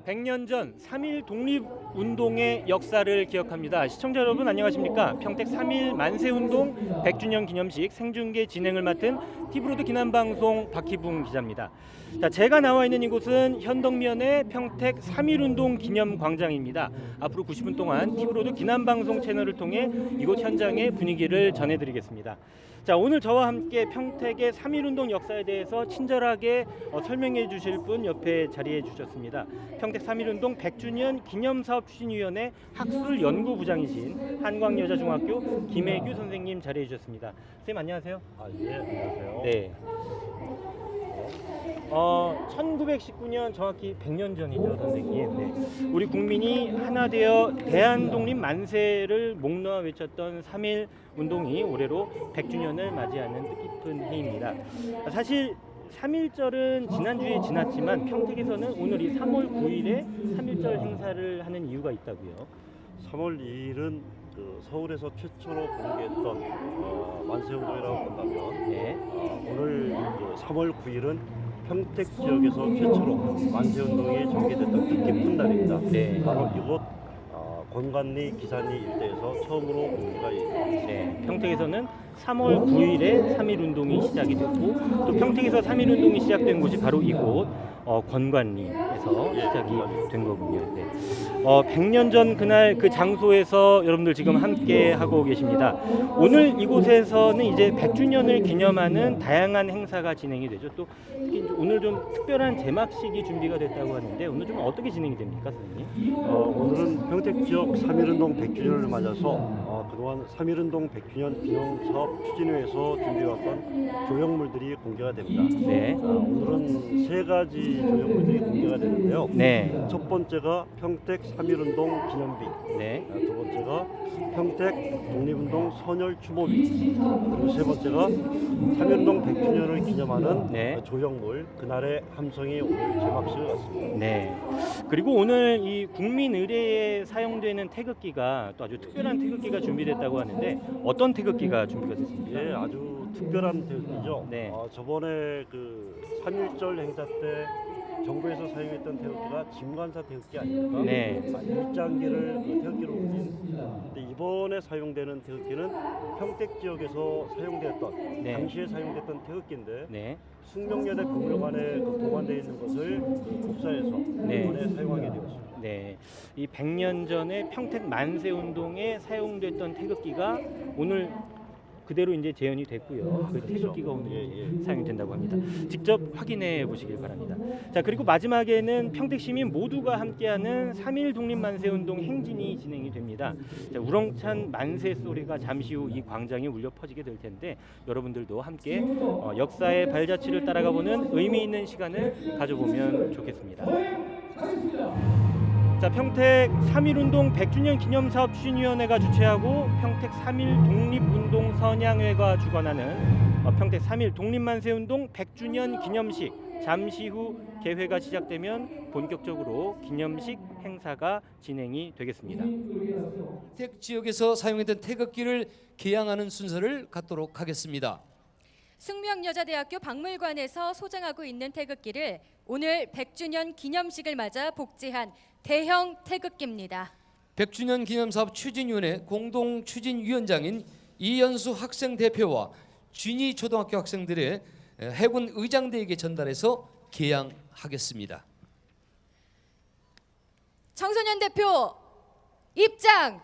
100년 전 3.1 독립운동의 역사를 기억합니다. 시청자 여러분 안녕하십니까? 평택 3.1 만세운동 100주년 기념식 생중계 진행을 맡은 TV로드 기남방송 박희붕 기자입니다. 자, 제가 나와 있는 이곳은 현덕면의 평택 3.1운동 기념광장입니다. 앞으로 90분 동안 TV로드 기남방송 채널을 통해 이곳 현장의 분위기를 전해드리겠습니다. 자, 오늘 저와 함께 평택의 3.1운동 역사에 대해서 친절하게 설명해 주실 분 옆에 자리해 주셨습니다. 평택 3.1운동 100주년 기념사업 추진위원회 학술연구부장이신 한광여자중학교 김혜규 선생님 자리해 주셨습니다. 선생님 안녕하세요. 예, 안녕하세요. 네. 1919년 정확히 100년 전이죠, 선생님. 네. 우리 국민이 하나 되어 대한독립 만세를 목 놓아 외쳤던 3.1 운동이 올해로 100주년을 맞이하는 뜻깊은 해입니다. 사실 3.1절은 지난주에 지났지만 평택에서는 오늘 이 3월 9일에 3.1절 행사를 하는 이유가 있다고요. 3월 2일은 서울에서 최초로 공개했던 만세운동이라고 본다면 네. 오늘 3월 9일은 평택 지역에서 최초로 만세운동이 전개됐던 뜻깊은 날입니다. 네. 바로 이곳 권관리 기산리 일대에서 처음으로 공개가 있습니다. 네, 평택에서는 3월 9일에 3.1 운동이 시작이 됐고 또 평택에서 3.1 운동이 시작된 곳이 바로 이곳 권관리에서 시작이 된 거군요. 네. 100년 전 그날 그 장소에서 여러분들 지금 함께 하고 계십니다. 오늘 이곳에서는 이제 100주년을 기념하는 다양한 행사가 진행이 되죠. 또 특히 오늘 좀 특별한 제막식이 준비가 됐다고 하는데 오늘 좀 어떻게 진행이 됩니까, 선생님? 오늘은 평택 지역 3.1운동 100주년을 맞아서 그동안 3.1운동 100주년 기념사업 추진회에서 준비해왔던 조형물들이 공개가 됩니다. 네. 오늘은 세 가지 조형물들이 공개가 되는데요. 네. 첫 번째가 평택 3.1운동 기념비, 네. 두 번째가 평택 독립운동 선열 추모비, 그리고 세 번째가 3.1운동 100주년을 기념하는 네. 조형물 그날의 함성이 오늘 제막식을 갖습니다. 네. 그리고 오늘 이 국민 의례에 사용되는 태극기가 또 아주 특별한 태극기가 준비됐다고 하는데 어떤 태극기가 준비가 됐습니까? 예, 아주 특별한 태극기죠. 네. 저번에 그 3.1절 행사 때 정부에서 사용했던 태극기가 진관사 태극기 아닙니까? 네. 일장기를 태극기로 옮긴. 근데 이번에 사용되는 태극기는 평택 지역에서 사용되었던 네. 당시에 사용됐던 태극기인데 네. 숙명여대 박물관에 보관되어 있는 것을 복사해서 네. 이번에 사용하게 되었습니다. 네. 이 100년 전에 평택 만세 운동에 사용됐던 태극기가 오늘 그대로 이제 재현이 됐고요. 그 태극기가 오늘 사용이 된다고 합니다. 직접 확인해 보시길 바랍니다. 자, 그리고 마지막에는 평택 시민 모두가 함께하는 3.1 독립만세운동 행진이 진행이 됩니다. 자, 우렁찬 만세 소리가 잠시 후 이 광장에 울려 퍼지게 될 텐데 여러분들도 함께 역사의 발자취를 따라가 보는 의미 있는 시간을 가져보면 좋겠습니다. 자, 평택 3.1운동 100주년 기념사업 추진위원회가 주최하고 평택 3.1 독립운동 선양회가 주관하는 평택 3.1 독립만세운동 100주년 기념식 잠시 후 개회가 시작되면 본격적으로 기념식 행사가 진행이 되겠습니다. 평택 지역에서 사용했던 태극기를 개양하는 순서를 갖도록 하겠습니다. 숙명여자대학교 박물관에서 소장하고 있는 태극기를 오늘 100주년 기념식을 맞아 복제한 대형 태극기입니다. 100주년 기념사업 추진위원회 공동추진위원장인 이연수 학생 대표와 준이 초등학교 학생들의 해군 의장대에게 전달해서 개양하겠습니다. 청소년 대표 입장!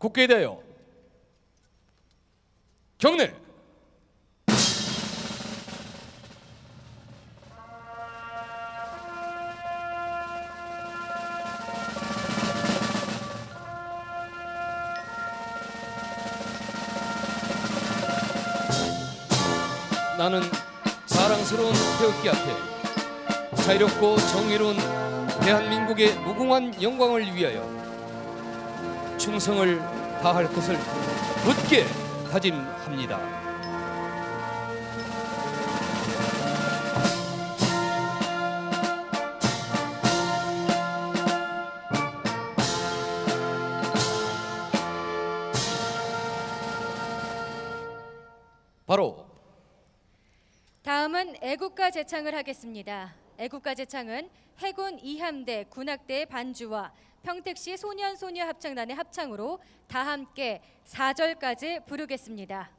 국회에 대하여 경례. 나는 사랑스러운 태극기 앞에 자유롭고 정의로운 대한민국의 무궁한 영광을 위하여 충성을 다할 것을 굳게 다짐합니다. 바로 다음은 애국가 제창을 하겠습니다. 애국가 제창은 해군 2함대 군악대의 반주와 평택시 소년소녀 합창단의 합창으로 다 함께 4절까지 부르겠습니다.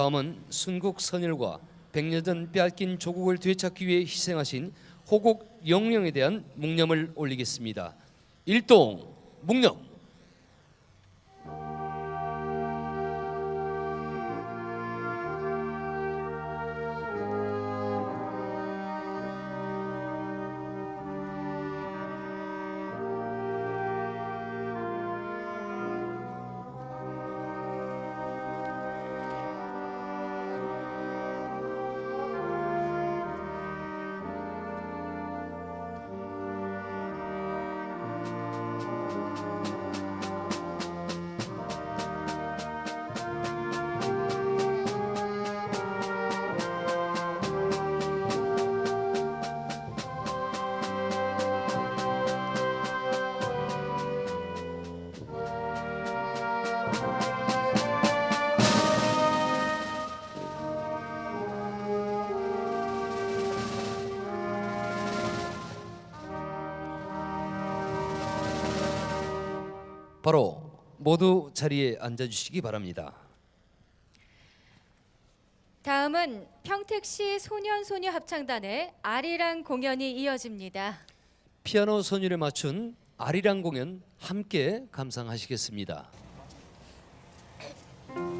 다음은 순국 선열과 백여전 빼앗긴 조국을 되찾기 위해 희생하신 호곡 영령에 대한 묵념을 올리겠습니다. 일동 묵념. 바로 모두 자리에 앉아주시기 바랍니다. 다음은 평택시 소년소녀 합창단의 아리랑 공연이 이어집니다. 피아노 선율에 맞춘 아리랑 공연 함께 감상하시겠습니다. 아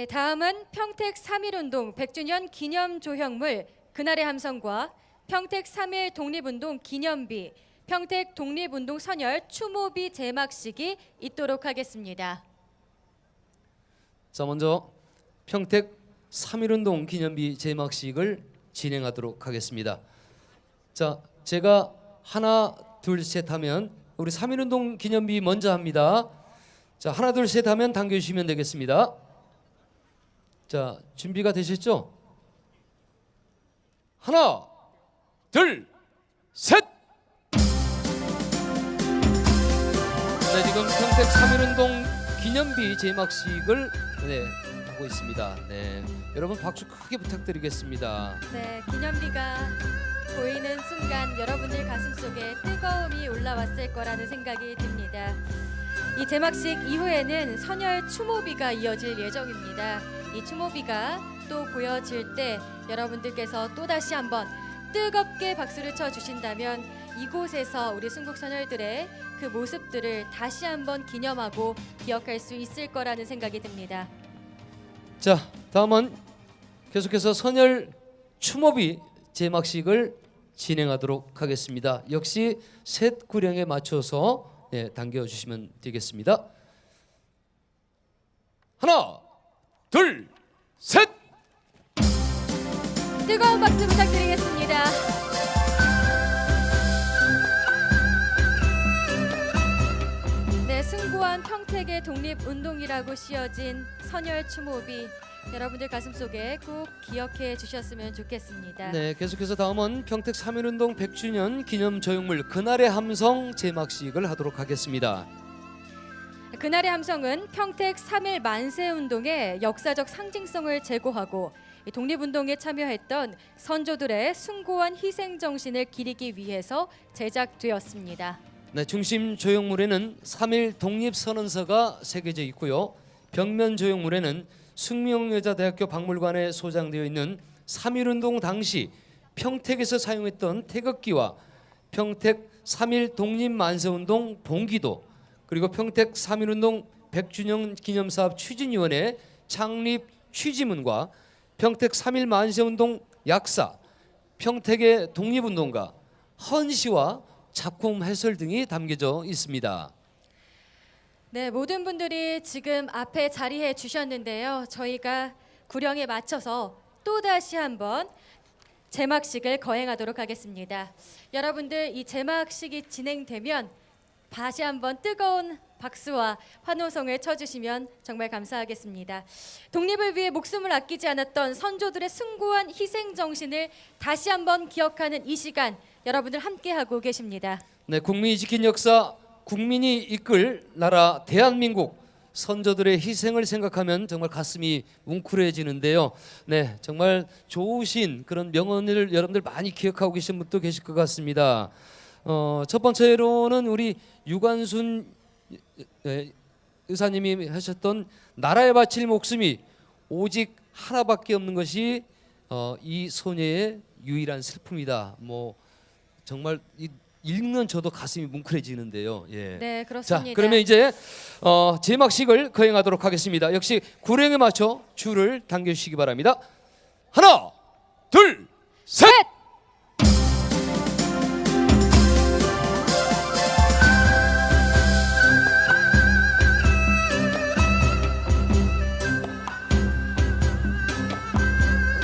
네, 다음은 평택 3.1운동 100주년 기념 조형물 그날의 함성과 평택 3.1 독립운동 기념비, 평택 독립운동 선열 추모비 제막식이 있도록 하겠습니다. 자, 먼저 평택 3.1운동 기념비 제막식을 진행하도록 하겠습니다. 자, 제가 하나, 둘, 셋 하면 우리 3.1운동 기념비 먼저 합니다. 자, 하나, 둘, 셋 하면 당겨주시면 되겠습니다. 자, 준비가 되셨죠? 하나, 둘, 셋! 네, 지금 평택 3.1운동 기념비 제막식을 하고 있습니다. 네, 여러분 박수 크게 부탁드리겠습니다. 네, 기념비가 보이는 순간 여러분들 가슴속에 뜨거움이 올라왔을 거라는 생각이 듭니다. 이 제막식 이후에는 선열 추모비가 이어질 예정입니다. 이 추모비가 또 보여질 때 여러분들께서 또다시 한번 뜨겁게 박수를 쳐주신다면 이곳에서 우리 순국 선열들의 그 모습들을 다시 한번 기념하고 기억할 수 있을 거라는 생각이 듭니다. 자, 다음은 계속해서 선열 추모비 제막식을 진행하도록 하겠습니다. 역시 셋 구령에 맞춰서 당겨주시면 되겠습니다. 하나, 둘, 셋! 뜨거운 박수 부탁드리겠습니다. 네, 숭고한 평택의 독립운동이라고 씌어진 선열 추모비 여러분들 가슴속에 꼭 기억해 주셨으면 좋겠습니다. 네, 계속해서 다음은 평택 3.1운동 100주년 기념 조형물 그날의 함성 제막식을 하도록 하겠습니다. 그날의 함성은 평택 3.1 만세운동의 역사적 상징성을 제고하고 독립운동에 참여했던 선조들의 숭고한 희생정신을 기리기 위해서 제작되었습니다. 네, 중심 조형물에는 3.1 독립선언서가 새겨져 있고요. 벽면 조형물에는 숙명여자대학교 박물관에 소장되어 있는 3.1운동 당시 평택에서 사용했던 태극기와 평택 3.1 독립만세운동 봉기도, 그리고 평택 3.1운동 100주년 기념사업 추진위원회 창립 취지문과 평택 3.1 만세운동 약사, 평택의 독립운동가, 헌시와 작품 해설 등이 담겨져 있습니다. 네, 모든 분들이 지금 앞에 자리해 주셨는데요. 저희가 구령에 맞춰서 또다시 한번 제막식을 거행하도록 하겠습니다. 여러분들 이 제막식이 진행되면 다시 한번 뜨거운 박수와 환호성을 쳐주시면 정말 감사하겠습니다. 독립을 위해 목숨을 아끼지 않았던 선조들의 숭고한 희생 정신을 다시 한번 기억하는 이 시간 여러분들 함께하고 계십니다. 네, 국민이 지킨 역사, 국민이 이끌 나라 대한민국, 선조들의 희생을 생각하면 정말 가슴이 뭉클해지는데요. 네, 정말 좋으신 그런 명언을 여러분들 많이 기억하고 계신 분도 계실 것 같습니다. 첫 번째로는 우리 유관순 의사님이 하셨던 나라에 바칠 목숨이 오직 하나밖에 없는 것이 이 소녀의 유일한 슬픔이다. 뭐 정말 읽는 저도 가슴이 뭉클해지는데요. 예. 네, 그렇습니다. 자, 그러면 이제 제막식을 거행하도록 하겠습니다. 역시 구령에 맞춰 줄을 당겨주시기 바랍니다. 하나, 둘, 셋!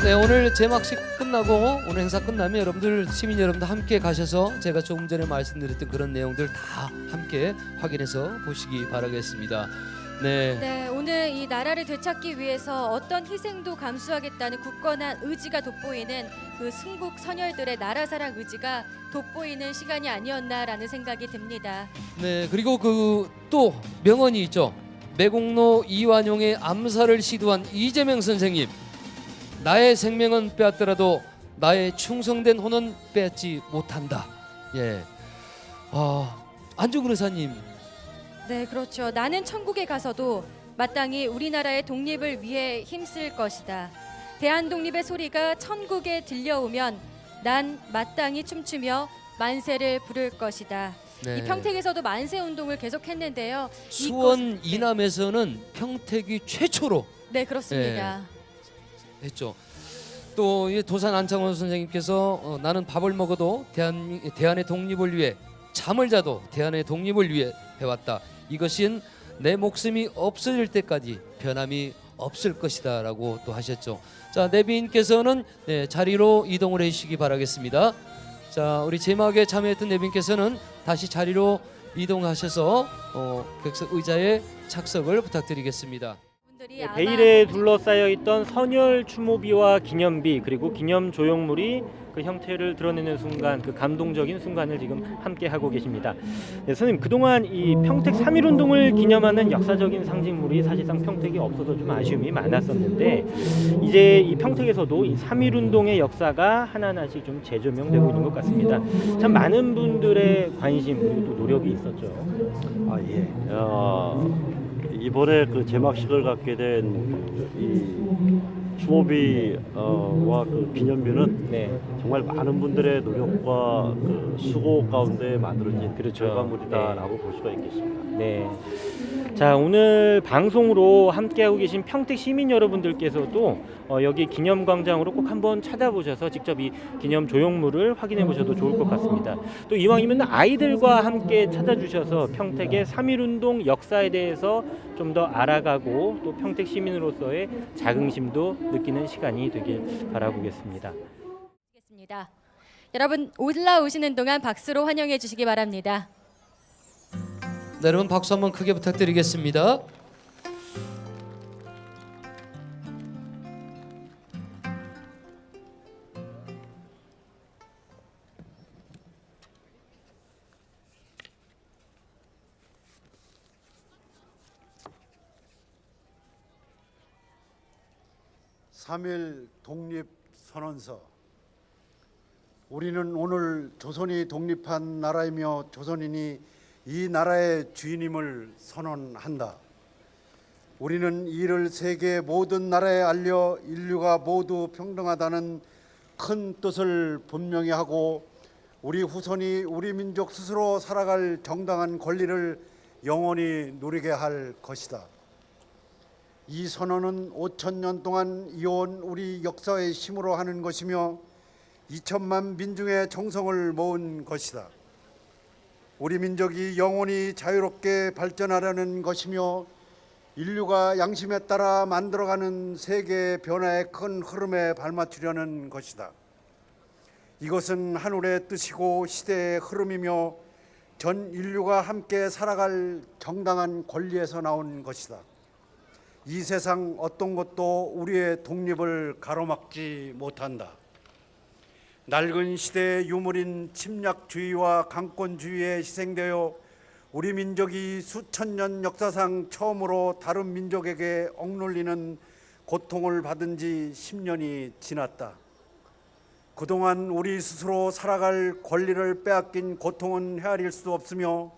네, 오늘 제막식 끝나고 오늘 행사 끝나면 여러분들 시민 여러분들 함께 가셔서 제가 조금 전에 말씀드렸던 그런 내용들 다 함께 확인해서 보시기 바라겠습니다. 네. 네, 오늘 이 나라를 되찾기 위해서 어떤 희생도 감수하겠다는 굳건한 의지가 돋보이는 그 순국 선열들의 나라 사랑 의지가 돋보이는 시간이 아니었나라는 생각이 듭니다. 네, 그리고 그 또 명언이 있죠. 매국노 이완용의 암살을 시도한 이재명 선생님. 나의 생명은 빼앗더라도 나의 충성된 혼은 빼앗지 못한다. 예. 안중근 의사님. 네, 그렇죠. 나는 천국에 가서도 마땅히 우리나라의 독립을 위해 힘쓸 것이다. 대한독립의 소리가 천국에 들려오면 난 마땅히 춤추며 만세를 부를 것이다. 네. 이 평택에서도 만세 운동을 계속했는데요. 수원 이곳- 네. 이남에서는 평택이 최초로 네, 그렇습니다. 했죠. 또 이 도산 안창원 선생님께서 나는 밥을 먹어도 대한의 독립을 위해, 잠을 자도 대한의 독립을 위해 해왔다. 이것은 내 목숨이 없어질 때까지 변함이 없을 것이다라고 또 하셨죠. 자, 내빈께서는 자리로 이동을 해주시기 바라겠습니다. 자, 우리 제막에 참여했던 내빈께서는 다시 자리로 이동하셔서 객석 의자에 착석을 부탁드리겠습니다. 분들이 아마 베일에 둘러싸여 있던 선열 추모비와 기념비 그리고 기념 조형물이 그 형태를 드러내는 순간, 그 감동적인 순간을 지금 함께 하고 계십니다. 네, 선생님, 그동안 이 평택 3.1운동을 기념하는 역사적인 상징물이 사실상 평택에 없어서 좀 아쉬움이 많았었는데, 이제 이 평택에서도 이 3.1운동의 역사가 하나하나씩 좀 재조명되고 있는 것 같습니다. 참 많은 분들의 관심 그리고 또 노력이 있었죠. 아 예. 이번에 그 제막식을 갖게 된 이 추모비와 그 기념비는 네. 정말 많은 분들의 노력과 그 수고 가운데 만들어진 그렇죠. 결과물이다라고 볼 수가 있겠습니다. 네. 자, 오늘 방송으로 함께하고 계신 평택 시민 여러분들께서도 여기 기념광장으로 꼭 한번 찾아보셔서 직접 이 기념 조형물을 확인해 보셔도 좋을 것 같습니다. 또 이왕이면 아이들과 함께 찾아주셔서 평택의 3.1운동 역사에 대해서 좀 더 알아가고 또 평택 시민으로서의 자긍심도 느끼는 시간이 되길 바라보겠습니다. 여러분, 올라오시는 동안 박수로 환영해 주시기 바랍니다. 네, 여러분 박수 한번 크게 부탁드리겠습니다. (3.1) 독립선언서. 우리는 오늘 조선이 독립한 나라이며 조선인이 이 나라의 주인임을 선언한다. 우리는 이를 세계 모든 나라에 알려 인류가 모두 평등하다는 큰 뜻을 분명히 하고, 우리 후손이 우리 민족 스스로 살아갈 정당한 권리를 영원히 누리게 할 것이다. 이 선언은 5,000년 동안 이어온 우리 역사의 힘으로 하는 것이며 2천만 민중의 정성을 모은 것이다. 우리 민족이 영원히 자유롭게 발전하려는 것이며 인류가 양심에 따라 만들어가는 세계 변화의 큰 흐름에 발맞추려는 것이다. 이것은 하늘의 뜻이고 시대의 흐름이며 전 인류가 함께 살아갈 정당한 권리에서 나온 것이다. 이 세상 어떤 것도 우리의 독립을 가로막지 못한다. 낡은 시대의 유물인 침략주의와 강권주의에 희생되어 우리 민족이 수천 년 역사상 처음으로 다른 민족에게 억눌리는 고통을 받은 지 10년이 지났다. 그동안 우리 스스로 살아갈 권리를 빼앗긴 고통은 헤아릴 수 없으며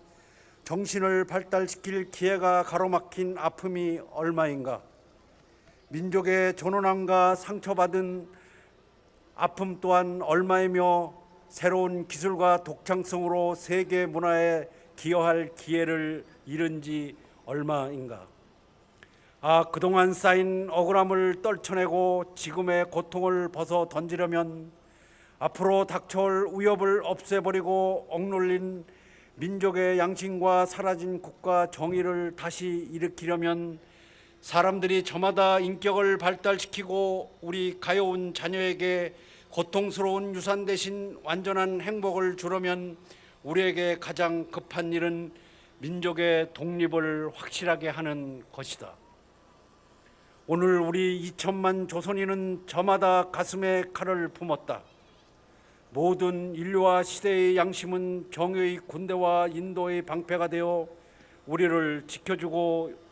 정신을 발달시킬 기회가 가로막힌 아픔이 얼마인가. 민족의 존엄함과 상처받은 아픔 또한 얼마이며 새로운 기술과 독창성으로 세계 문화에 기여할 기회를 잃은 지 얼마인가. 그동안 쌓인 억울함을 떨쳐내고 지금의 고통을 벗어 던지려면, 앞으로 닥쳐올 위협을 없애버리고 억눌린 민족의 양심과 사라진 국가 정의를 다시 일으키려면, 사람들이 저마다 인격을 발달시키고 우리 가여운 자녀에게 고통스러운 유산 대신 완전한 행복을 주려면 우리에게 가장 급한 일은 민족의 독립을 확실하게 하는 것이다. 오늘 우리 2천만 조선인은 저마다 가슴에 칼을 품었다. 모든 인류와 시대의 양심은 정의의 군대와 인도의 방패가 되어 우리를 지켜주고,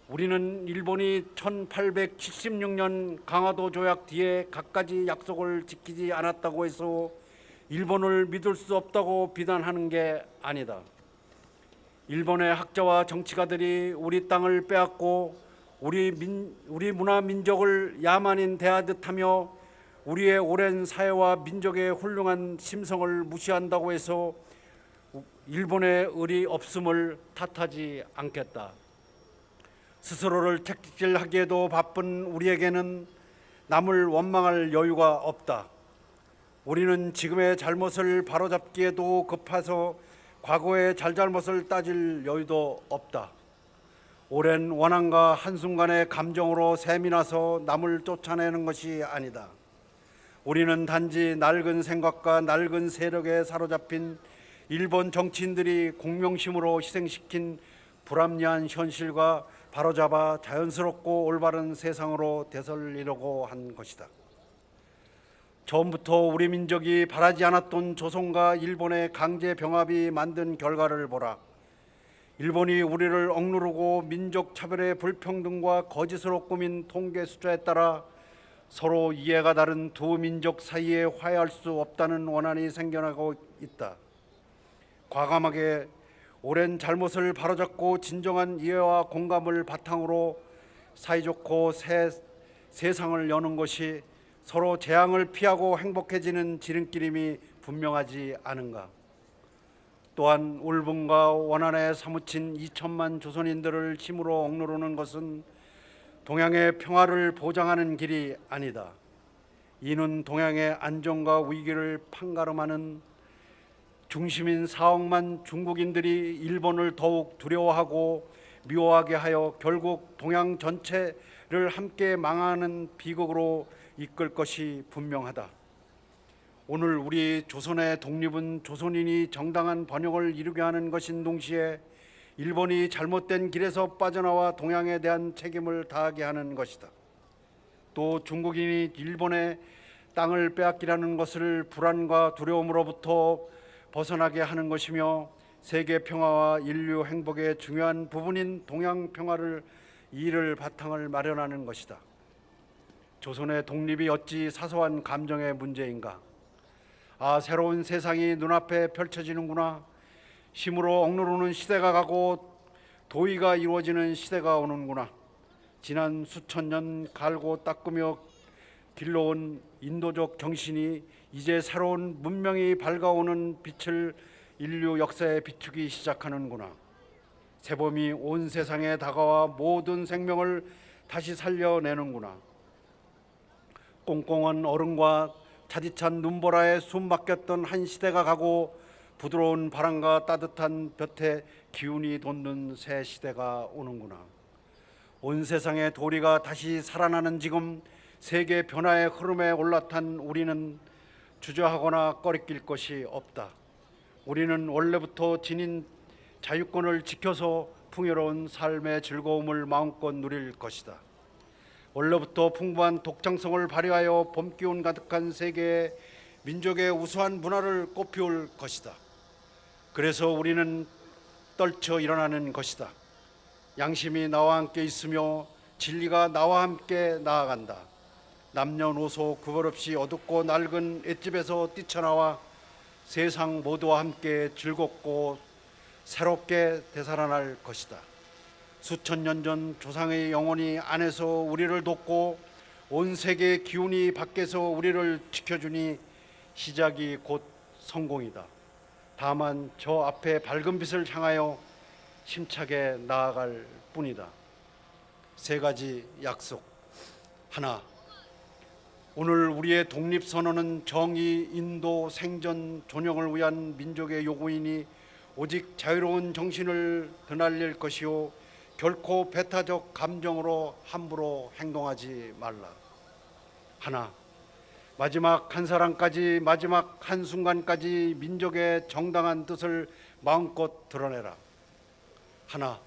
우리는 일본이 1876년 강화도 조약 뒤에 갖가지 약속을 지키지 않았다고 해서 일본을 믿을 수 없다고 비난하는 게 아니다. 일본의 학자와 정치가들이 우리 땅을 빼앗고 우리 문화 민족을 야만인 대하듯 하며 우리의 오랜 사회와 민족의 훌륭한 심성을 무시한다고 해서 일본의 의리 없음을 탓하지 않겠다. 스스로를 채찍질하기에도 바쁜 우리에게는 남을 원망할 여유가 없다. 우리는 지금의 잘못을 바로잡기에도 급해서 과거의 잘잘못을 따질 여유도 없다. 오랜 원한과 한순간의 감정으로 샘이 나서 남을 쫓아내는 것이 아니다. 우리는 단지 낡은 생각과 낡은 세력에 사로잡힌 일본 정치인들이 공명심으로 희생시킨 불합리한 현실과 바로잡아 자연스럽고 올바른 세상으로 되살리려고 한 것이다. 처음부터 우리 민족이 바라지 않았던 조선과 일본의 강제 병합이 만든 결과를 보라. 일본이 우리를 억누르고 민족 차별의 불평등과 거짓으로 꾸민 통계 숫자에 따라 서로 이해가 다른 두 민족 사이에 화해할 수 없다는 원한이 생겨나고 있다. 과감하게 오랜 잘못을 바로잡고 진정한 이해와 공감을 바탕으로 사이좋고 새 세상을 여는 것이 서로 재앙을 피하고 행복해지는 지름길임이 분명하지 않은가. 또한 울분과 원한에 사무친 2천만 조선인들을 힘으로 억누르는 것은 동양의 평화를 보장하는 길이 아니다. 이는 동양의 안정과 위기를 판가름하는 중심인 4억만 중국인들이 일본을 더욱 두려워하고 미워하게 하여 결국 동양 전체를 함께 망하는 비극으로 이끌 것이 분명하다. 오늘 우리 조선의 독립은 조선인이 정당한 번영을 이루게 하는 것인 동시에 일본이 잘못된 길에서 빠져나와 동양에 대한 책임을 다하게 하는 것이다. 또 중국인이 일본의 땅을 빼앗기라는 것을 불안과 두려움으로부터 벗어나게 하는 것이며 세계 평화와 인류 행복의 중요한 부분인 동양 평화를 이를 바탕을 마련하는 것이다. 조선의 독립이 어찌 사소한 감정의 문제인가? 아, 새로운 세상이 눈앞에 펼쳐지는구나. 힘으로 억누르는 시대가 가고 도의가 이루어지는 시대가 오는구나. 지난 수천 년 갈고 닦으며 길러온 인도적 정신이 이제 새로운 문명이 밝아오는 빛을 인류 역사에 비추기 시작하는구나. 새봄이 온 세상에 다가와 모든 생명을 다시 살려내는구나. 꽁꽁한 얼음과 차디찬 눈보라에 숨 막혔던 한 시대가 가고 부드러운 바람과 따뜻한 볕에 기운이 돋는 새 시대가 오는구나. 온 세상의 도리가 다시 살아나는 지금 세계 변화의 흐름에 올라탄 우리는 주저하거나 꺼리낄 것이 없다. 우리는 원래부터 지닌 자유권을 지켜서 풍요로운 삶의 즐거움을 마음껏 누릴 것이다. 원래부터 풍부한 독창성을 발휘하여 봄기운 가득한 세계에 민족의 우수한 문화를 꽃피울 것이다. 그래서 우리는 떨쳐 일어나는 것이다. 양심이 나와 함께 있으며 진리가 나와 함께 나아간다. 남녀노소 구별 없이 어둡고 낡은 앳집에서 뛰쳐나와 세상 모두와 함께 즐겁고 새롭게 되살아날 것이다. 수천 년 전 조상의 영혼이 안에서 우리를 돕고 온 세계의 기운이 밖에서 우리를 지켜주니 시작이 곧 성공이다. 다만 저 앞에 밝은 빛을 향하여 힘차게 나아갈 뿐이다. 세 가지 약속. 하나, 오늘 우리의 독립선언은 정의, 인도, 생존, 존영을 위한 민족의 요구이니 오직 자유로운 정신을 드날릴 것이요 결코 배타적 감정으로 함부로 행동하지 말라. 하나, 마지막 한 사람까지 마지막 한 순간까지 민족의 정당한 뜻을 마음껏 드러내라. 하나,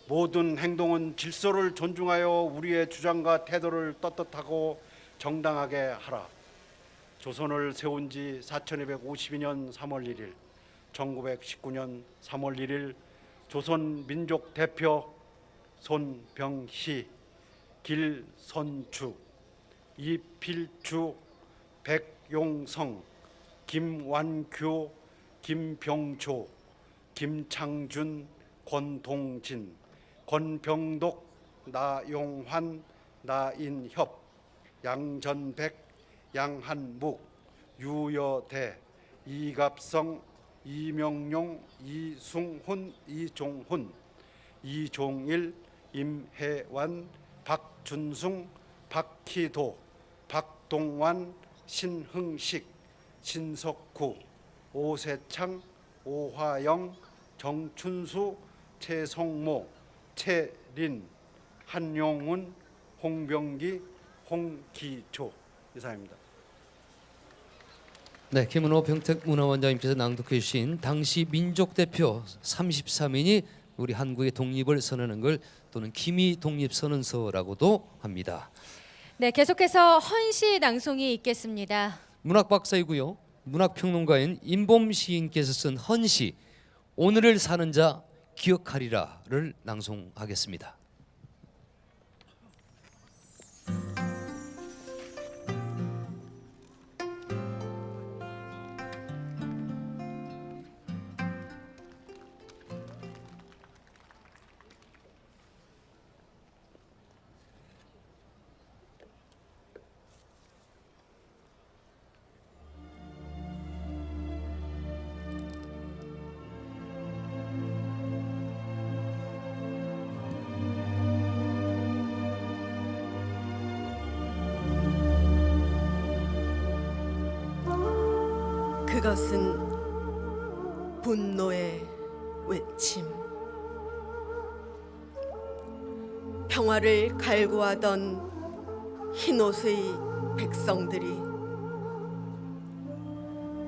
모든 행동은 질서를 존중하여 우리의 주장과 태도를 떳떳하고 정당하게 하라. 조선을 세운 지 4252년 3월 1일, 1919년 3월 1일 조선 민족 대표 손병희, 길선주, 이필주, 백용성, 김완규, 김병조, 김창준, 권동진, 권병독, 나용환, 나인협, 양전백, 양한묵, 유여대, 이갑성, 이명용, 이승훈, 이종훈, 이종일, 임혜완, 박준승, 박희도, 박동완, 신흥식, 신석구, 오세창, 오화영, 정춘수, 최성모, 최린, 한용운, 홍병기, 홍기초 이상입니다. 네, 김은호 평택문화원장님께서 낭독해 주신 당시 민족 대표 33인이 우리 한국의 독립을 선언한 걸 또는 기미 독립 선언서라고도 합니다. 네, 계속해서 헌시 낭송이 있겠습니다. 문학 박사이고요. 문학 평론가인 임범 시인께서 쓴 헌시 오늘을 사는 자 기억하리라를 낭송하겠습니다. 그것은 분노의 외침. 평화를 갈구하던 흰옷의 백성들이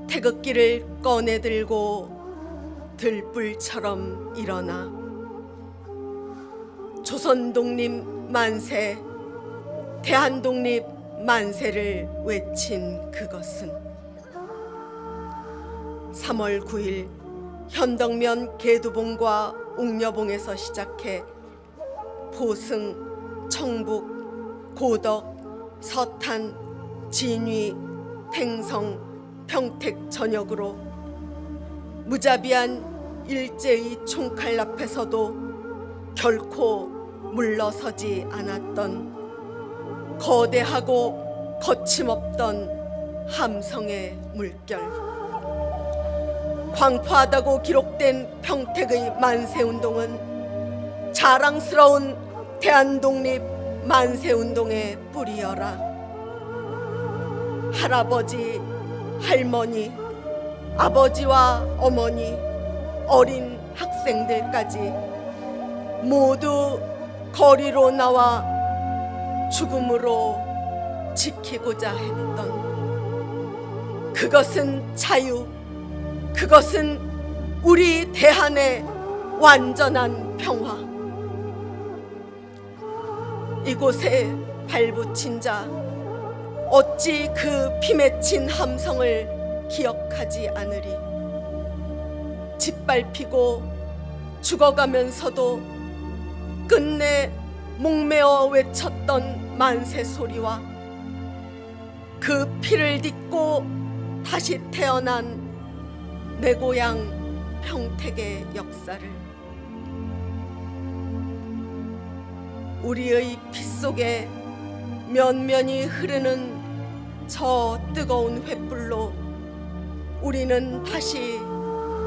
태극기를 꺼내들고 들불처럼 일어나 조선독립 만세, 대한독립 만세를 외친 그것은 3월 9일 현덕면 계두봉과 옥녀봉에서 시작해 보승, 청북, 고덕, 서탄, 진위, 팽성, 평택 전역으로 무자비한 일제의 총칼 앞에서도 결코 물러서지 않았던 거대하고 거침없던 함성의 물결. 광포하다고 기록된 평택의 만세운동은 자랑스러운 대한독립 만세운동의 뿌리여라. 할아버지, 할머니, 아버지와 어머니, 어린 학생들까지 모두 거리로 나와 죽음으로 지키고자 했던 그것은 자유, 그것은 우리 대한의 완전한 평화. 이곳에 발붙인 자 어찌 그 피맺힌 함성을 기억하지 않으리. 짓밟히고 죽어가면서도 끝내 목매어 외쳤던 만세 소리와 그 피를 딛고 다시 태어난 내 고향 평택의 역사를 우리의 피 속에 면면이 흐르는 저 뜨거운 횃불로 우리는 다시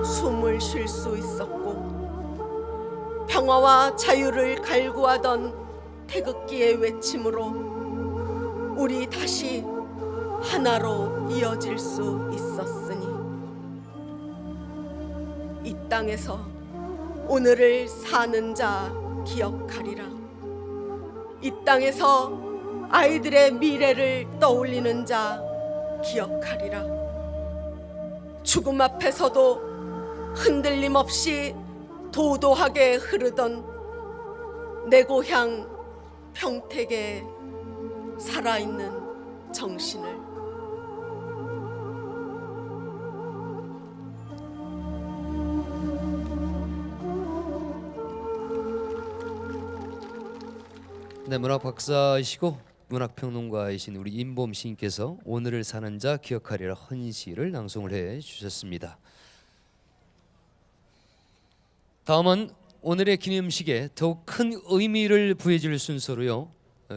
숨을 쉴 수 있었고 평화와 자유를 갈구하던 태극기의 외침으로 우리 다시 하나로 이어질 수 있었으니 이 땅에서 오늘을 사는 자 기억하리라. 이 땅에서 아이들의 미래를 떠올리는 자 기억하리라. 죽음 앞에서도 흔들림 없이 도도하게 흐르던 내 고향 평택의 살아있는 정신을 네, 문학 박사이시고 문학 평론가이신 우리 임범 시인께서 오늘을 사는 자 기억하리라 헌시를 낭송을 해 주셨습니다. 다음은 오늘의 기념식에 더욱 큰 의미를 부여줄 순서로요.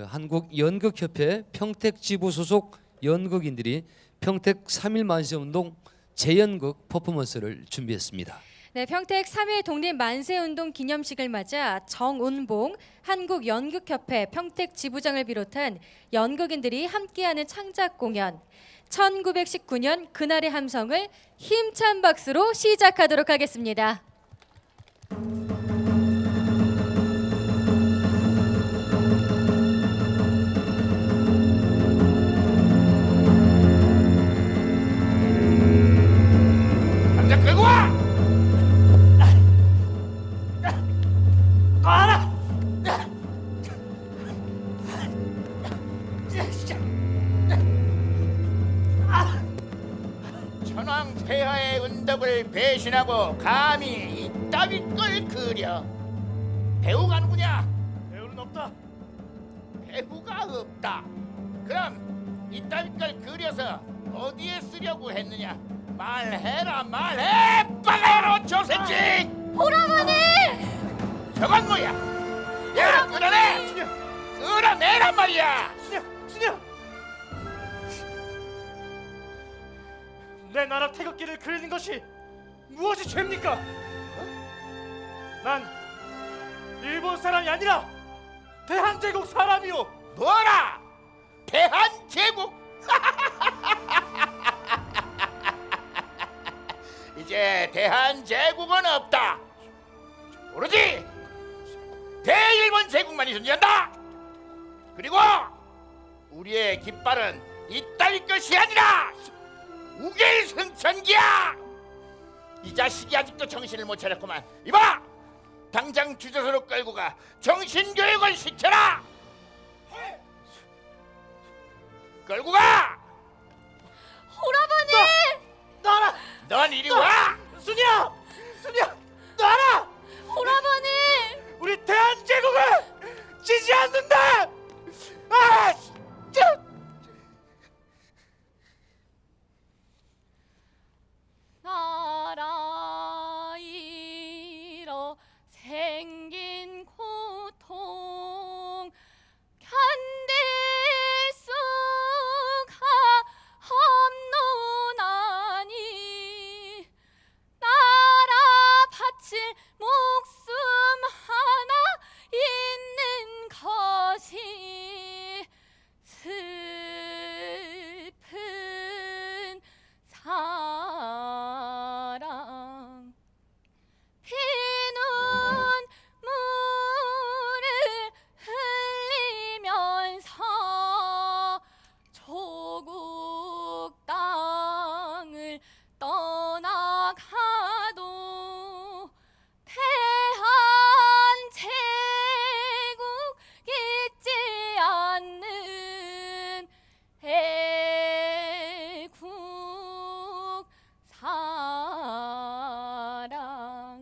한국 연극협회 평택지부 소속 연극인들이 평택 3.1 만세운동 재연극 퍼포먼스를 준비했습니다. 네, 평택 3.1 독립 만세운동 기념식을 맞아 정운봉 한국연극협회 평택 지부장을 비롯한 연극인들이 함께하는 창작 공연 1919년 그날의 함성을 힘찬 박수로 시작하도록 하겠습니다. 당장 끌고 와! 놔라! 천황 폐하의 은덕을 배신하고 감히 이따위 걸 그려 배우가 누구냐? 배우는 없다. 배우가 없다. 그럼 이따위 걸 그려서 어디에 쓰려고 했느냐? 말해라 말해! 빨라로 조센징! 오라버니! 저건 뭐야? 야 끌어내! 끌어내란 말이야! 순영! 내 나라 태극기를 그리는 것이 무엇이 죄입니까? 난 일본 사람이 아니라 대한제국 사람이오. 뭐라? 대한제국? 이제 대한제국은 없다. 오로지 대일본 제국만이 존재한다. 그리고 우리의 깃발은 이따위 것이 아니라 우길승천기야. 이 자식이 아직도 정신을 못 차렸구만. 이봐, 당장 주저소로 끌고 가 정신교육을 시켜라. 끌고 가. 오라버니! 놔라! 넌 이리 와. 순영! 순영! 놔라! 오라버니! 우리 대한제국을 지지 않는다! 아! 진짜! 나라 잃어 생긴 고통 견딜 수가 없노나니 나라 바칠 목숨 하나 있는 것이 슬픈 사랑 피눈물을 흘리면서 조국 땅을 떠나가도 대한제국 잊지 않는 애국 사랑.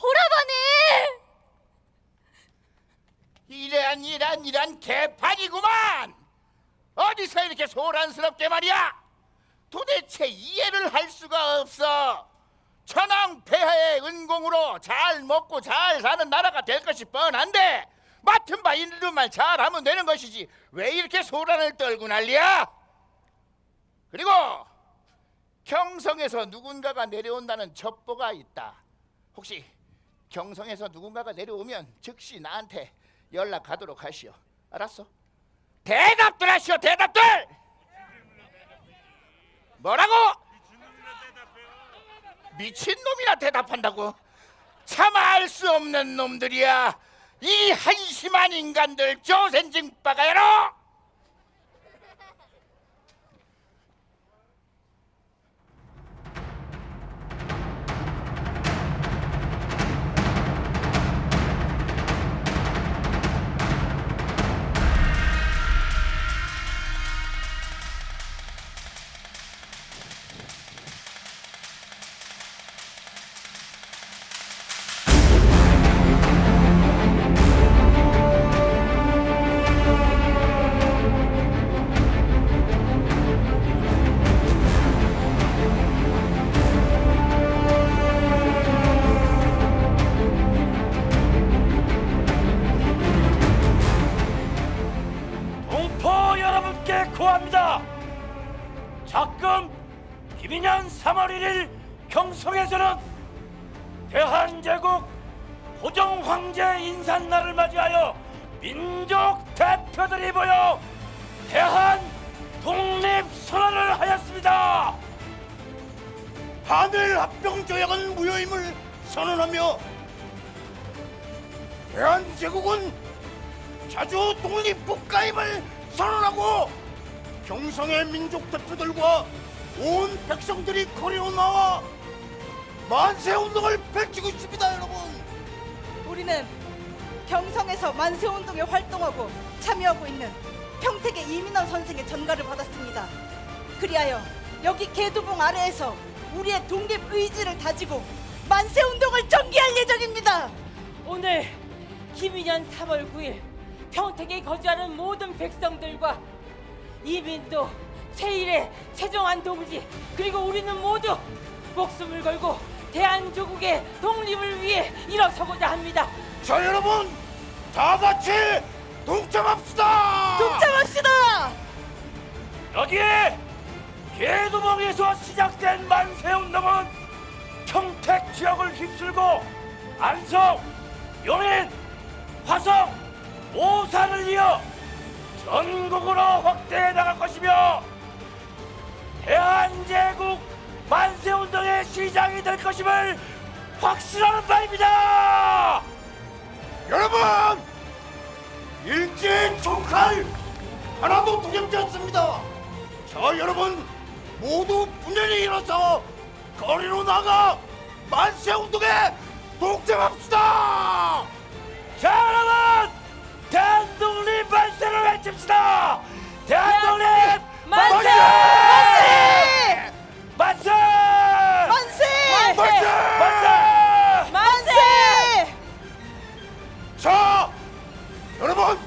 오라버니! 이란 개판이구만. 어디서 이렇게 소란스럽게 말이야? 도대체 이해를 할 수가 없어. 천황 폐하의 은공으로 잘 먹고 잘 사는 나라가 될 것이 뻔한데 맡은 바 일만 잘하면 되는 것이지 왜 이렇게 소란을 떨고 난리야? 그리고 경성에서 누군가가 내려온다는 첩보가 있다. 혹시 경성에서 누군가가 내려오면 즉시 나한테 연락하도록 하시오. 알았어? 대답들 하시오. 대답들! 뭐라고? 미친놈이나 대답한다고? 참 알 수 없는 놈들이야. 이 한심한 인간들 조센징 빠가야로! 김인년 3월 1일 경성에서는 대한제국 고종 황제 인산날을 맞이하여 민족 대표들이 모여 대한 독립선언을 하였습니다. 한일 합병 조약은 무효임을 선언하며 대한제국은 자주 독립국가임을 선언하고 경성의 민족 대표들과 온 백성들이 거리로 나와 만세운동을 펼치고 있습니다. 여러분, 우리는 경성에서 만세운동에 활동하고 참여하고 있는 평택의 이민원 선생의 전가를 받았습니다. 그리하여 여기 개두봉 아래에서 우리의 독립 의지를 다지고 만세운동을 전개할 예정입니다. 오늘 김인년 3월 9일 평택에 거주하는 모든 백성들과 이민도, 최일의, 최정환 동지 그리고 우리는 모두 목숨을 걸고 대한조국의 독립을 위해 일어서고자 합니다. 자, 여러분, 다 같이 동참합시다. 동참합시다. 여기에 개두봉에서 시작된 만세운동은 평택 지역을 휩쓸고 안성, 용인, 화성, 오산을 이어 전국으로 확대해 나갈 것이며 대한제국 만세운동의 시작이 될 것임을 확신하는 바입니다. 여러분, 일제의 총칼 하나도 두렵지 않습니다. 자, 여러분 모두 분열히 일어서 거리로 나가 만세운동에 동참합시다. 자, 여러분, 대한독립 만세를 외칩시다. 대한독립 만세! 만세! 만세! 만세! 만세! 만세! 자, 여러분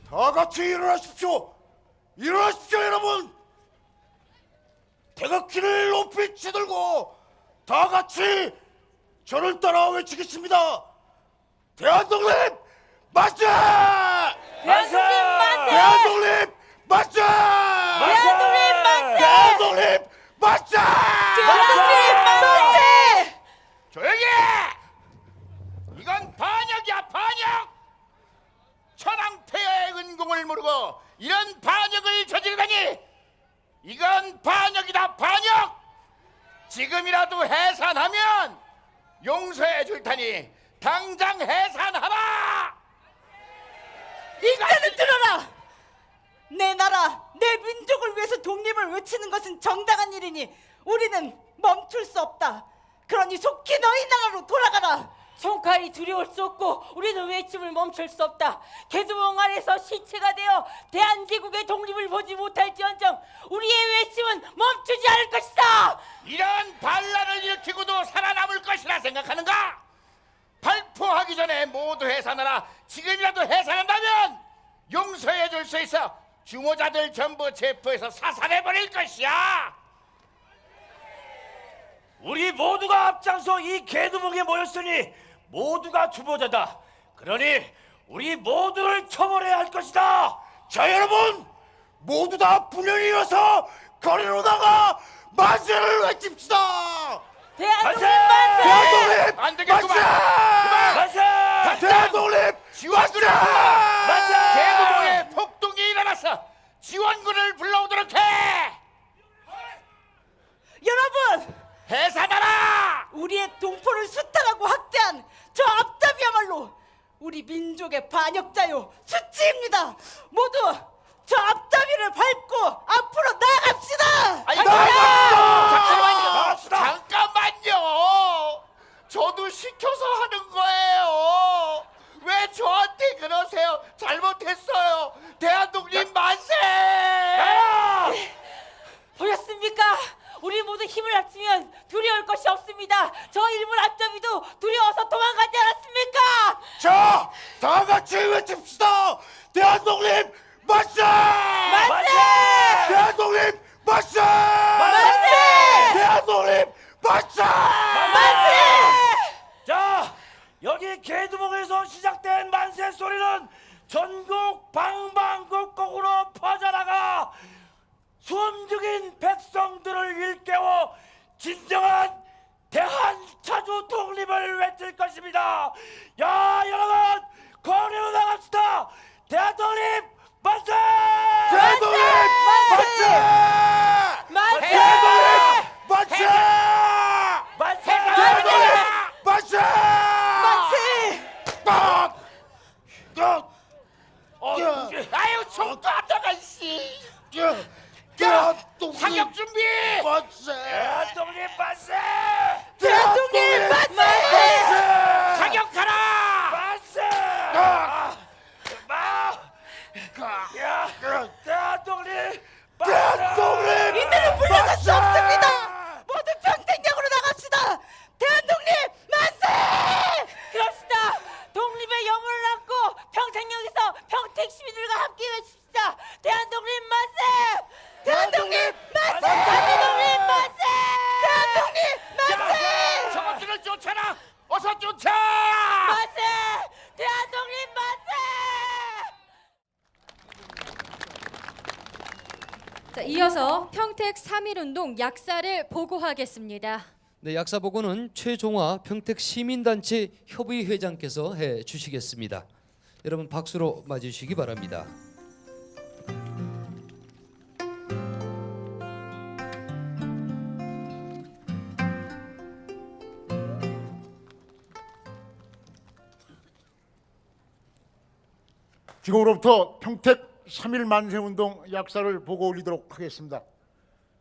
다 같이 일어나십시오. 일어나십시오, 여러분. 태극기를 높이 치들고 다 같이 저를 따라 외치겠습니다. 대한독립 만세! 대한독립 만세! 대한독립 만세! 대한독립 만세! 대한독립 만세! 대한독립 만세! 조용히 해! 이건 반역이야, 반역! 천황폐하의 은공을 모르고 이런 반역을 저지르다니! 이건 반역이다, 반역! 지금이라도 해산하면 용서해 줄 테니 당장 해산하라! 이제는 들어라! 내 나라, 내 민족을 위해서 독립을 외치는 것은 정당한 일이니 우리는 멈출 수 없다. 그러니 속히 너희 나라로 돌아가라. 총칼이 두려울 수 없고 우리는 외침을 멈출 수 없다. 개두봉 아래서 시체가 되어 대한제국의 독립을 보지 못할지언정 우리의 외침은 멈추지 않을 것이다. 이런 반란을 일으키고도 살아남을 것이라 생각하는가? 발포하기 전에 모두 해산하라. 지금이라도 해산한다면 용서해 줄 수 있어 주모자들 전부 체포해서 사살해버릴 것이야. 우리 모두가 앞장서 이 개두봉에 모였으니 모두가 주모자다. 그러니 우리 모두를 처벌해야 할 것이다. 자, 여러분 모두 다 분열이 일어서 거리로 나가 만세를 외칩시다. 대한독립 만세! 만세! 대한독립 안 되겠구만. 만세! 만세! 대한독립 지원군을 만세! 만세! 개두봉에 폭동이 일어났어. 지원군을 불러오도록 해. 여러분, 해산하라. 우리의 동포를 수탈하고 학대한 저 앞잡이야말로 우리 민족의 반역자요 수치입니다. 모두 저 앞잡이를 밟고 앞으로 나아갑시다. 아니, 나갑시다! 잠깐만요. 저도 시켜서 하는 거예요. 왜 저한테 그러세요? 잘못했어요. 대한독립 만세! 보셨습니까? 우리 모두 힘을 합치면 두려울 것이 없습니다. 저 일본 앞잡이도 두려워서 도망가지 않았습니까? 자, 다 같이 외칩시다. 대한독립 만세! 만세! 대한독립 만세! 만세! 대한독립 만세! 자, 여기 개두봉에서 시작된 만세 소리는 전국 방방곡곡으로 퍼져나가 숨죽인 백성들을 일깨워 진정한 대한차주 독립을 외칠 것입니다. 야, 여러분, 거리로 나갑시다. 대한독립 만세! 대한독립 만세! 만세! 대한독립 만세! 만세! 대한독립 만세! 만세! 아유 총도 안 나가 씨. 사격 준비. 대한독립 만세! 대한독립 만세! 사격하라. 만세! 야, 대한독립 만세! 이들을 물러설 수 없습니다. 모두 평택역으로 나갑시다. 대한독립 만세! 그럽시다. 독립의 영혼을 안고 평택역에서 평택 시민들과 함께 외칩시다. 대한독립 만세! 대한독립 만세! 대한독립 만세! 대한독립 만세! 저것들을 쫓아라. 어서 쫓아. 만세! 대한독립 만세! 자, 이어서 평택 3.1운동 약사를 보고하겠습니다. 네, 약사 보고는 최종화 평택 시민단체 협의회장께서 해 주시겠습니다. 여러분 박수로 맞이 주시기 바랍니다. 지금으로부터 평택 3.1 만세운동 약사를 보고 올리도록 하겠습니다.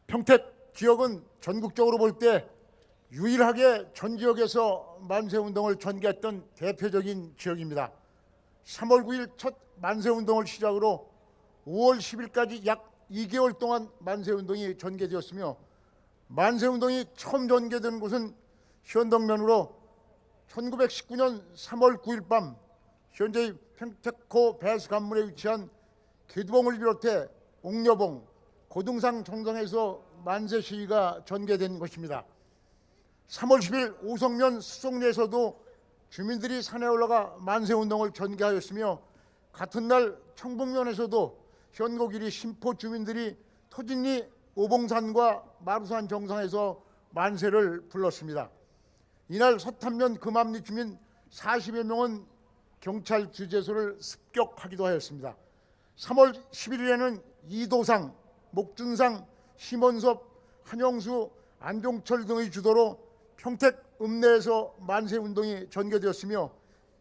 평택 지역은 전국적으로 볼 때 유일하게 전 지역에서 만세운동을 전개했던 대표적인 지역입니다. 3월 9일 첫 만세운동을 시작으로 5월 10일까지 약 2개월 동안 만세운동이 전개되었으며 만세운동이 처음 전개된 곳은 현덕면으로 1919년 3월 9일 밤 현재의 평택호 배수관문에 위치한 개두봉을 비롯해 옥녀봉, 고등산 정상에서 만세 시위가 전개된 것입니다. 3월 10일 오성면 수송리에서도 주민들이 산에 올라가 만세운동을 전개하였으며 같은 날 청북면에서도 현곡일이 심포 주민들이 토진리 오봉산과 마루산 정상에서 만세를 불렀습니다. 이날 서탄면 금암리 주민 40여 명은 경찰 주재소를 습격하기도 하였습니다. 3월 11일에는 이도상, 목준상, 심원섭, 한영수, 안종철 등의 주도로 평택 읍내에서 만세운동이 전개되었으며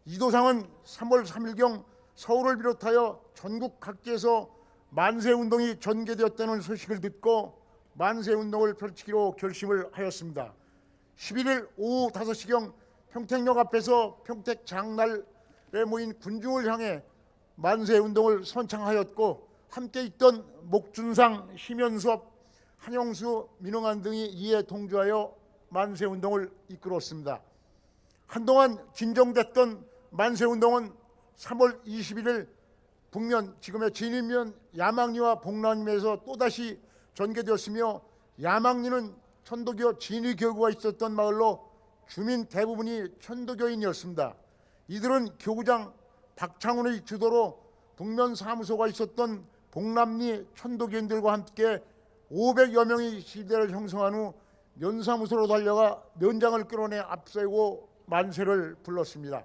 이도상은 3월 3일경 서울을 비롯하여 전국 각지에서 만세운동이 전개되었다는 소식을 듣고 만세운동을 펼치기로 결심을 하였습니다. 11일 오후 5시경 평택역 앞에서 평택 장날에 모인 군중을 향해 만세운동을 선창하였고 함께 있던 목준상, 심연섭, 한영수, 민흥한 등이 이에 동조하여 만세운동을 이끌었습니다. 한동안 진정됐던 만세운동은 3월 21일 북면, 지금의 진입면 야망리와 복남리에서 또다시 전개되었으며 야망리는 천도교 진위교구가 있었던 마을로 주민 대부분이 천도교인이었습니다. 이들은 교구장 박창훈의 주도로 북면 사무소가 있었던 복남리 천도교인들과 함께 500여 명의 시대를 형성한 후 면사무소로 달려가 면장을 끌어내 앞세우고 만세를 불렀습니다.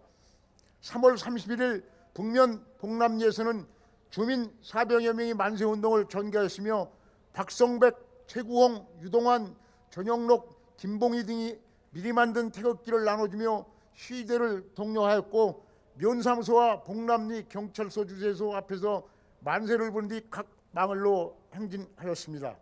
3월 31일 북면 복남리에서는 주민 400여 명이 만세운동을 전개하였으며 박성백, 최구홍, 유동환, 전영록, 김봉희 등이 미리 만든 태극기를 나눠주며 시위대를 독려하였고 면사무소와 복남리 경찰서 주재소 앞에서 만세를 부른 뒤 각 마을로 행진하였습니다.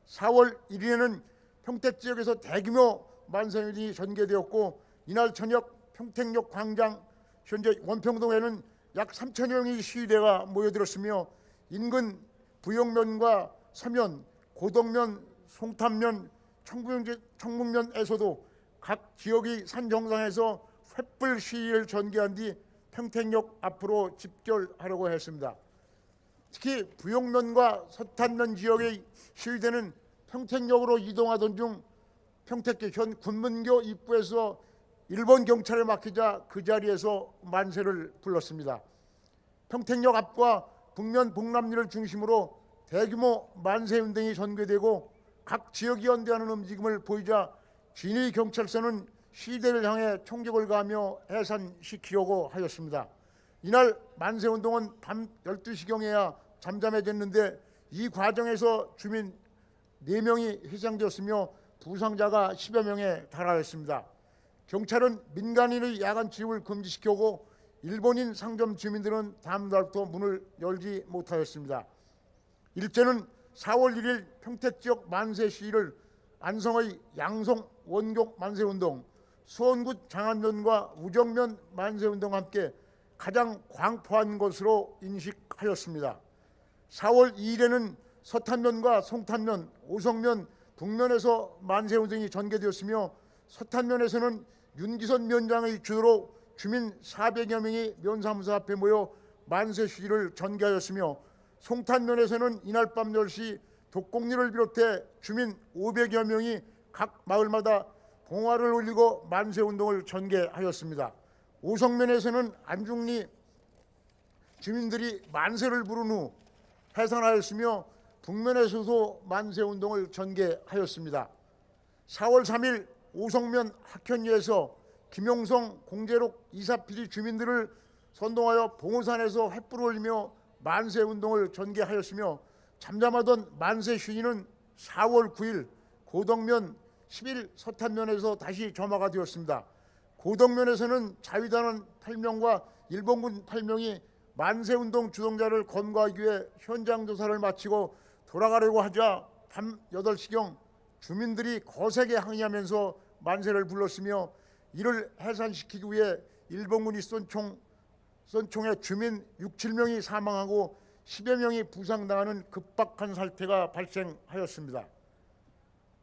4월 1일에는 평택 지역에서 대규모 만세운동이 전개되었고 이날 저녁 평택역 광장 현재 원평동에는 약 3천여 명의 시위대가 모여들었으며 인근 부영면과 서면, 고덕면, 송탄면, 청북면에서도 각 지역의 산 정상에서 횃불 시위를 전개한 뒤 평택역 앞으로 집결하려고 했습니다. 특히 부영면과 서탄면 지역의 시위대는 평택역으로 이동하던 중 평택교 현 군문교 입구에서 일본 경찰을 막히자 그 자리에서 만세를 불렀습니다. 평택역 앞과 북면 복남리를 중심으로 대규모 만세운동이 전개되고 각 지역이 연대하는 움직임을 보이자 진위 경찰서는 시대를 향해 총격을 가하며 해산시키려고 하였습니다. 이날 만세운동은 밤 12시경에야 잠잠해졌는데 이 과정에서 주민 4명이 희생되었으며 부상자가 10여 명에 달하였습니다. 경찰은 민간인의 야간 출입을 금지시켰고 일본인 상점 주민들은 다음 날부터 문을 열지 못하였습니다. 일제는 4월 1일 평택 지역 만세 시위를 안성의 양성 원곡 만세운동, 수원구 장안면과 우정면 만세운동과 함께 가장 광포한 것으로 인식하였습니다. 4월 2일에는 서탄면과 송탄면, 오성면, 북면에서 만세운동이 전개되었으며 서탄면에서는 윤기선 면장의 주도로 주민 400여 명이 면사무소 앞에 모여 만세 시위를 전개하였으며 송탄면에서는 이날 밤 10시 독곡리를 비롯해 주민 500여 명이 각 마을마다 봉화를 올리고 만세운동을 전개하였습니다. 오성면에서는 안중리 주민들이 만세를 부른 후 해산하였으며 북면에서도 만세운동을 전개하였습니다. 4월 3일 오성면 학현리에서 김용성, 공재록, 이사필이 주민들을 선동하여 봉오산에서 횃불을 올리며 만세운동을 전개하였으며 잠잠하던 만세 시위는 4월 9일 고덕면, 10일 서탄면에서 다시 점화가 되었습니다. 고덕면에서는 자유단원 8명과 일본군 8명이 만세운동 주동자를 검거하기 위해 현장 조사를 마치고 돌아가려고 하자 밤 8시경 주민들이 거세게 항의하면서 만세를 불렀으며 이를 해산시키기 위해 일본군이 쏜 총에 주민 6, 7명이 사망하고 10여 명이 부상당하는 급박한 사태가 발생하였습니다.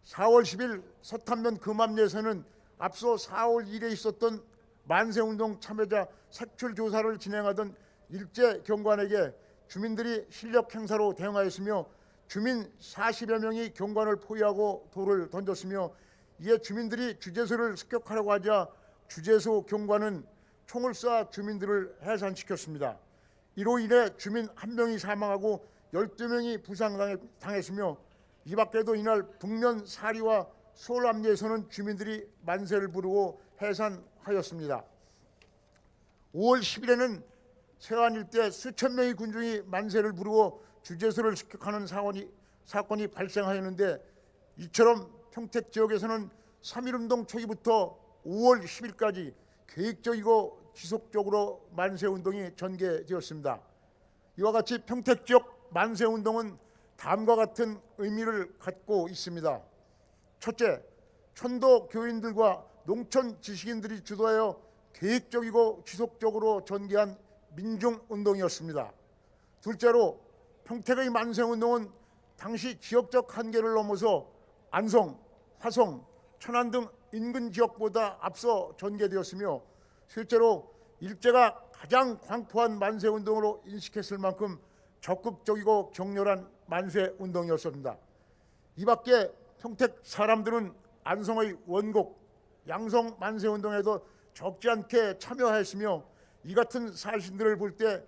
4월 10일 서탄면 금암리에서는 앞서 4월 1일에 있었던 만세운동 참여자 색출 조사를 진행하던 일제 경관에게 주민들이 실력 행사로 대응하였으며 주민 40여 명이 경관을 포위하고 돌을 던졌으며 이에 주민들이 주재소를 습격하려고 하자 주재소 경관은 총을 쏴 주민들을 해산시켰습니다. 이로 인해 주민 1명이 사망하고 12명이 부상당했으며 이 밖에도 이날 북면 사리와 수월암리에서는 주민들이 만세를 부르고 해산하였습니다. 5월 10일에는 세안 일대 수천 명의 군중이 만세를 부르고 주재소를 습격하는 사건이 발생하였는데 이처럼 평택 지역에서는 3.1운동 초기부터 5월 10일까지 계획적이고 지속적으로 만세운동이 전개되었습니다. 이와 같이 평택 지역 만세운동은 다음과 같은 의미를 갖고 있습니다. 첫째, 천도 교인들과 농촌 지식인들이 주도하여 계획적이고 지속적으로 전개한 민중운동이었습니다. 둘째로 평택의 만세운동은 당시 지역적 한계를 넘어서 안성, 화성, 천안 등 인근 지역보다 앞서 전개되었으며 실제로 일제가 가장 광포한 만세운동으로 인식했을 만큼 적극적이고 격렬한 만세운동이었습니다. 이 밖에 평택 사람들은 안성의 원곡, 양성 만세운동에도 적지 않게 참여하였으며 이 같은 사실들을 볼 때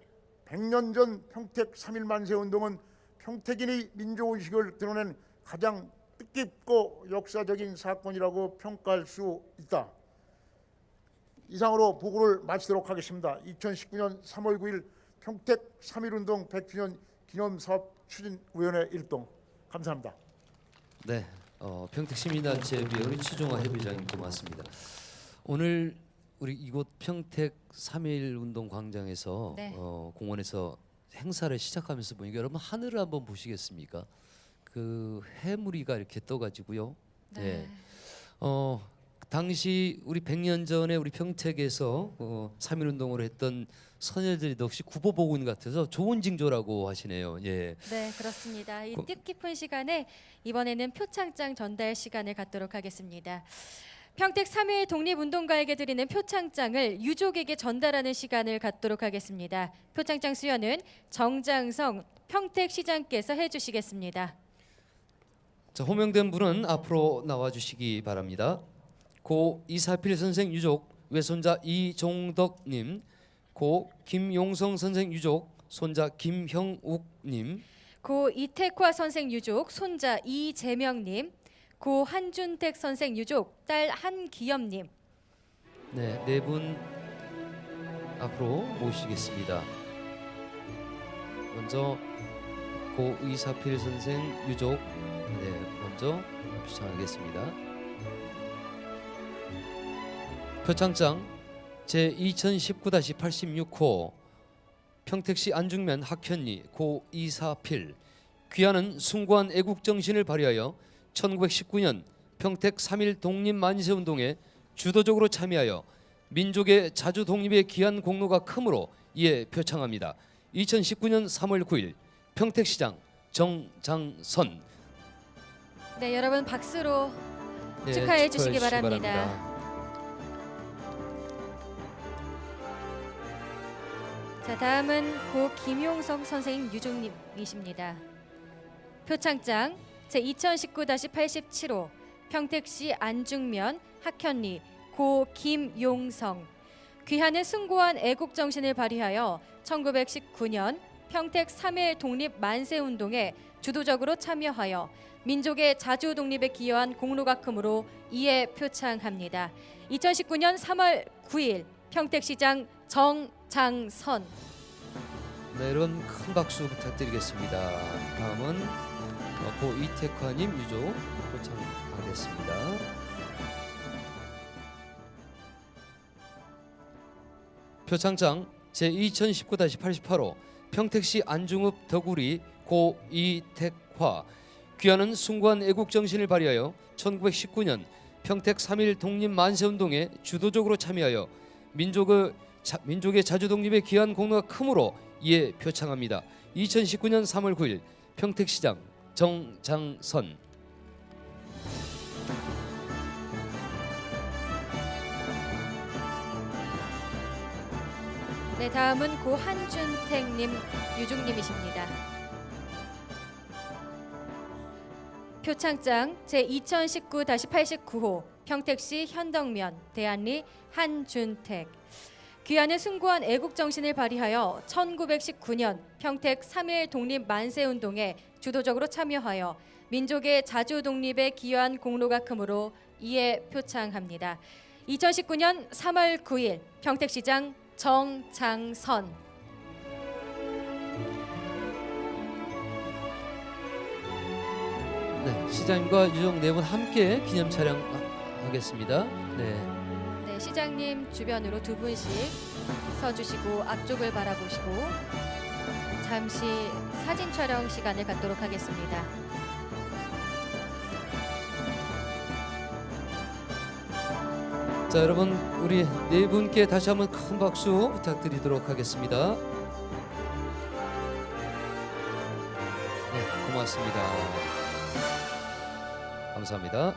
100년 전 평택 3.1 만세운동은 평택인의 민족의식을 드러낸 가장 뜻깊고 역사적인 사건이라고 평가할 수 있다. 이상으로 보고를 마치도록 하겠습니다. 2019년 3월 9일 평택 3.1운동 100주년 기념사업 추진위원회 일동 감사합니다. 네, 평택시민단체협의회 우리 최종화 협의장님 고맙습니다. 오늘 우리 이곳 평택 3.1운동 광장에서 네. 공원에서 행사를 시작하면서 보니까 여러분 하늘을 한번 보시겠습니까? 그 해무리가 이렇게 떠가지고요. 네. 당시 우리 100년 전에 우리 평택에서 3.1운동을 했던 선열들이 역시 구보복운 같아서 좋은 징조라고 하시네요. 예. 네, 그렇습니다. 이 뜻깊은 시간에 이번에는 표창장 전달 시간을 갖도록 하겠습니다. 평택 3.1 독립운동가에게 드리는 표창장을 유족에게 전달하는 시간을 갖도록 하겠습니다. 표창장 수여는 정장성 평택시장께서 해주시겠습니다. 자, 호명된 분은 앞으로 나와주시기 바랍니다. 고 이사필 선생 유족 외손자 이종덕님, 고 김용성 선생 유족 손자 김형욱님, 고 이태화 선생 유족 손자 이재명님, 고 한준택 선생 유족 딸 한기엽님. 네, 네 분 앞으로 모시겠습니다. 먼저 고 이사필 선생 유족 먼저 표창하겠습니다. 표창장 제 2019-86호 평택시 안중면 학현리 고 이사필 귀하는 숭고한 애국정신을 발휘하여 1919년 평택 3.1 독립만세운동에 주도적으로 참여하여 민족의 자주 독립에 기한 공로가 크므로 이에 표창합니다. 2019년 3월 9일 평택시장 정장선. 네, 여러분 박수로 네, 축하해 주시기 바랍니다. 자, 다음은 고 김용석 선생님 유족님이십니다. 표창장 제 2019-87호 평택시 안중면 학현리 고 김용성 귀하는 숭고한 애국 정신을 발휘하여 1919년 평택 3.1 독립 만세 운동에 주도적으로 참여하여 민족의 자주 독립에 기여한 공로가 크므로 이에 표창합니다. 2019년 3월 9일 평택시장 정장선. 네, 여러분 큰 박수 부탁드리겠습니다. 다음은 고 이태화님 유족 표창하겠습니다. 표창장 제 2019-88호 평택시 안중읍 덕우리 고 이태화 귀하는 숭고한 애국 정신을 발휘하여 1919년 평택 3.1 독립 만세운동에 주도적으로 참여하여 민족의 자주 독립에 기여한 공로가 크므로 이에 표창합니다. 2019년 3월 9일 평택시장 정장선. 네, 다음은 고 한준택님 유족님이십니다. 표창장 제 2019-89호 평택시 현덕면 대안리 한준택 귀하는 숭고한 애국 정신을 발휘하여 1919년 평택 3.1 독립 만세 운동에 주도적으로 참여하여 민족의 자주 독립에 기여한 공로가 크므로 이에 표창합니다. 2019년 3월 9일 평택시장 정장선. 네, 시장님과 유족 네 분 함께 기념 촬영 하겠습니다. 네. 네, 시장님 주변으로 두 분씩 서주시고 앞쪽을 바라보시고 잠시 사진 촬영 시간을 갖도록 하겠습니다. 자, 여러분 우리 네 분께 다시 한번 큰 박수 부탁드리도록 하겠습니다. 네, 고맙습니다. 감사합니다.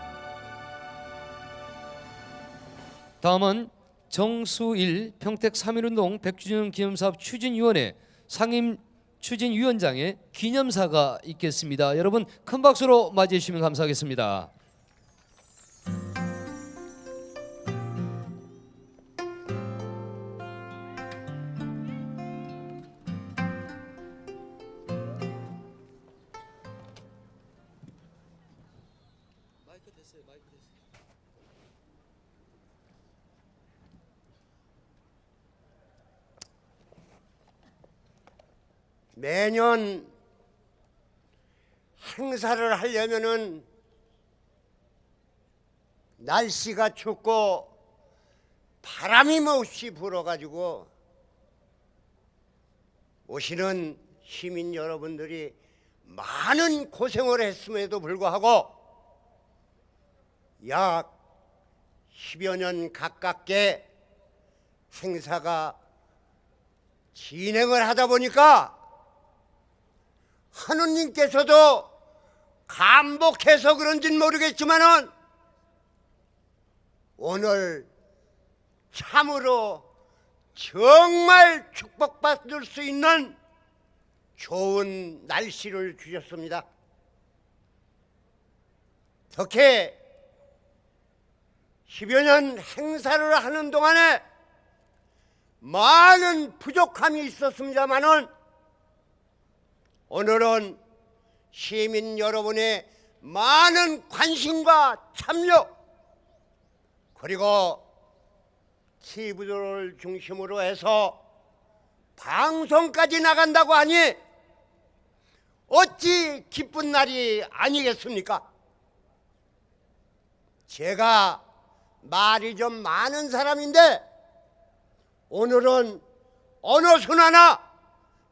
다음은 정수일 평택 3.1운동 100주년 기념사업 추진위원회 상임 추진위원장의 기념사가 있겠습니다. 여러분 큰 박수로 맞이해 주시면 감사하겠습니다. 매년 행사를 하려면은 날씨가 춥고 바람이 몹시 불어가지고 오시는 시민 여러분들이 많은 고생을 했음에도 불구하고 약 10여 년 가깝게 행사가 진행을 하다 보니까 하느님께서도 감복해서 그런진 모르겠지만은 오늘 참으로 정말 축복받을 수 있는 좋은 날씨를 주셨습니다. 특히 10여 년 행사를 하는 동안에 많은 부족함이 있었습니다마는 오늘은 시민 여러분의 많은 관심과 참여, 그리고 TV를 중심으로 해서 방송까지 나간다고 하니 어찌 기쁜 날이 아니겠습니까? 제가 말이 좀 많은 사람인데 오늘은 어느 순하나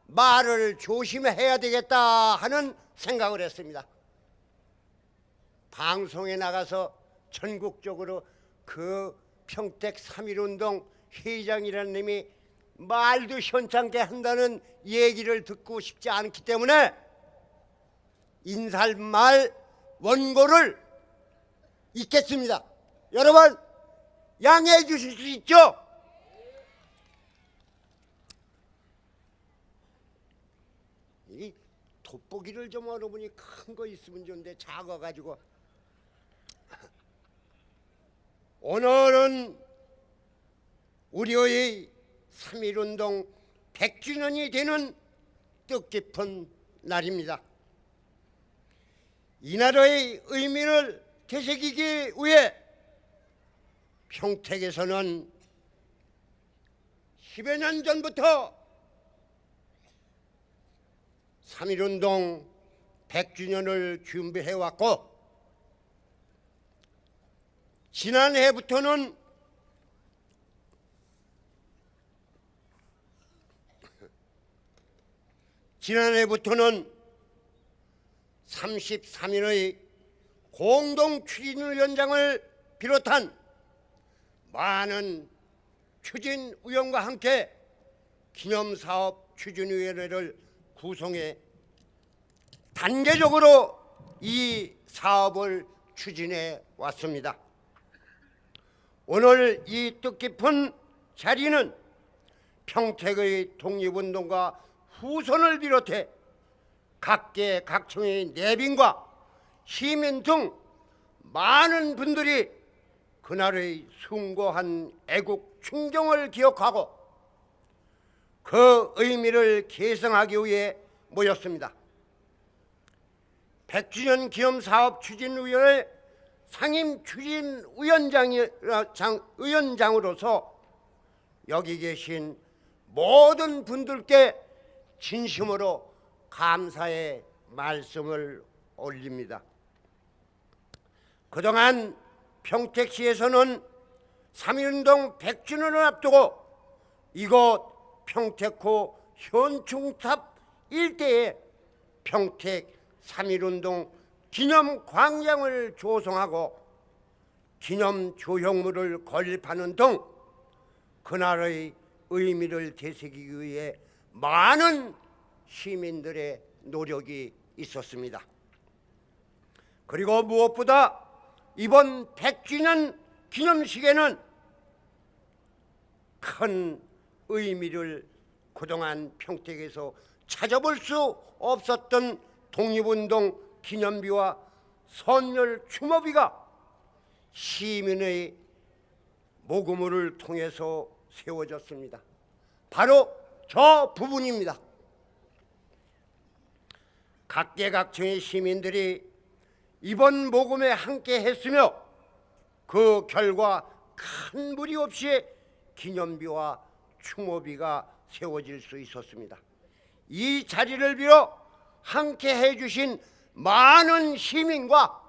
말을 조심해야 되겠다 하는 생각을 했습니다. 방송에 나가서 전국적으로 그 평택 3.1운동 회장이라는 놈이 말도 현찮게 한다는 얘기를 듣고 싶지 않기 때문에 인사말 원고를 읽겠습니다. 여러분 양해해 주실 수 있죠? 이 돋보기를 좀 어느 분이 큰 거 있으면 좋은데 작아가지고. 오늘은 우리의 3.1운동 100주년이 되는 뜻깊은 날입니다. 이 나라의 의미를 되새기기 위해 평택에서는 10여 년 전부터 3.1운동 100주년을 준비해왔고, 지난해부터는 지난해부터는 33인의 공동 추진위원장을 비롯한 많은 추진위원과 함께 기념사업 추진위원회를 구성해 단계적으로 이 사업을 추진해 왔습니다. 오늘 이 뜻깊은 자리는 평택의 독립운동가 후손을 비롯해 각계 각층의 내빈과 시민 등 많은 분들이 그날의 숭고한 애국 충정을 기억하고 그 의미를 계승하기 위해 모였습니다. 100주년 기념사업 추진위원회 상임 추진위원장으로서 여기 계신 모든 분들께 진심으로 감사의 말씀을 올립니다. 그동안 평택시에서는 3.1운동 100주년을 앞두고 이곳 평택호 현충탑 일대에 평택 3.1운동 기념광장을 조성하고 기념 조형물을 건립하는 등 그날의 의미를 되새기기 위해 많은 시민들의 노력이 있었습니다. 그리고 무엇보다 이번 100주년 기념식에는 큰 의미를 그동안 평택에서 찾아볼 수 없었던 독립운동 기념비와 선열 추모비가 시민의 모금을 통해서 세워졌습니다. 바로 저 부분입니다. 각계각층의 시민들이 이번 모금에 함께 했으며 그 결과 큰 무리 없이 기념비와 추모비가 세워질 수 있었습니다. 이 자리를 빌어 함께 해주신 많은 시민과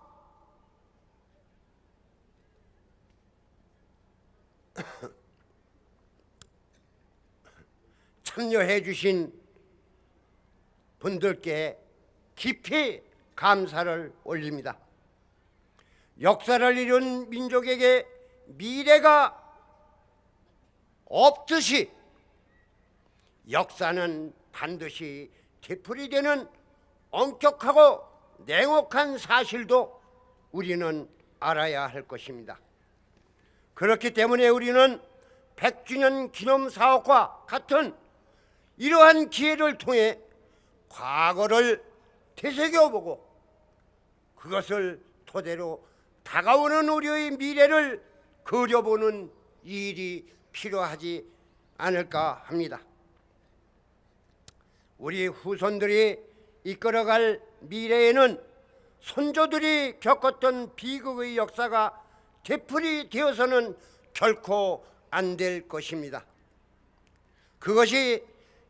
참여해 주신 분들께 깊이 감사를 올립니다. 역사를 이룬 민족에게 미래가 없듯이 역사는 반드시 되풀이되는 엄격하고 냉혹한 사실도 우리는 알아야 할 것입니다. 그렇기 때문에 우리는 100주년 기념사업과 같은 이러한 기회를 통해 과거를 되새겨보고 그것을 토대로 다가오는 우리의 미래를 그려보는 일이 필요하지 않을까 합니다. 우리 후손들이 이끌어갈 미래에는 선조들이 겪었던 비극의 역사가 되풀이 되어서는 결코 안 될 것입니다. 그것이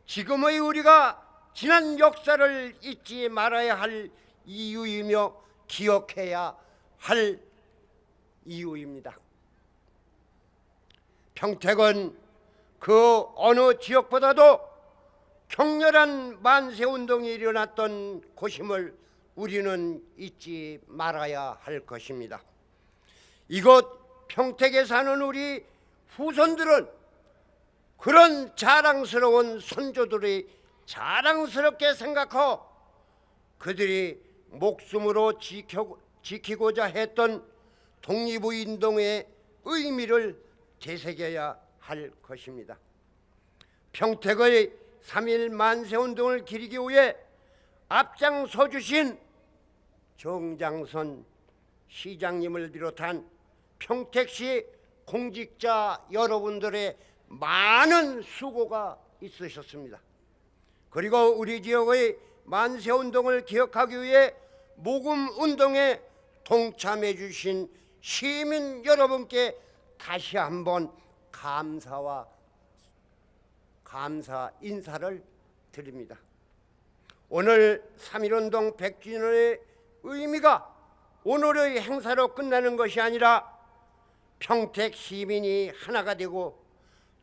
지금의 우리가 지난 역사를 잊지 말아야 할 이유이며 기억해야 할 이유입니다. 평택은 그 어느 지역보다도 격렬한 만세운동이 일어났던 곳임을 우리는 잊지 말아야 할 것입니다. 이곳 평택에 사는 우리 후손들은 그런 자랑스러운 선조들이 자랑스럽게 생각하고 그들이 목숨으로 지키고자 했던 독립운동의 의미를 되새겨야 할 것입니다. 평택의 3.1 만세운동을 기리기 위해 앞장서 주신 정장선 시장님을 비롯한 평택시 공직자 여러분들의 많은 수고가 있으셨습니다. 그리고 우리 지역의 만세운동을 기억하기 위해 모금운동에 동참해 주신 시민 여러분께 다시 한번 감사 인사를 드립니다. 오늘 3.1운동 100주년의 의미가 오늘의 행사로 끝나는 것이 아니라 평택 시민이 하나가 되고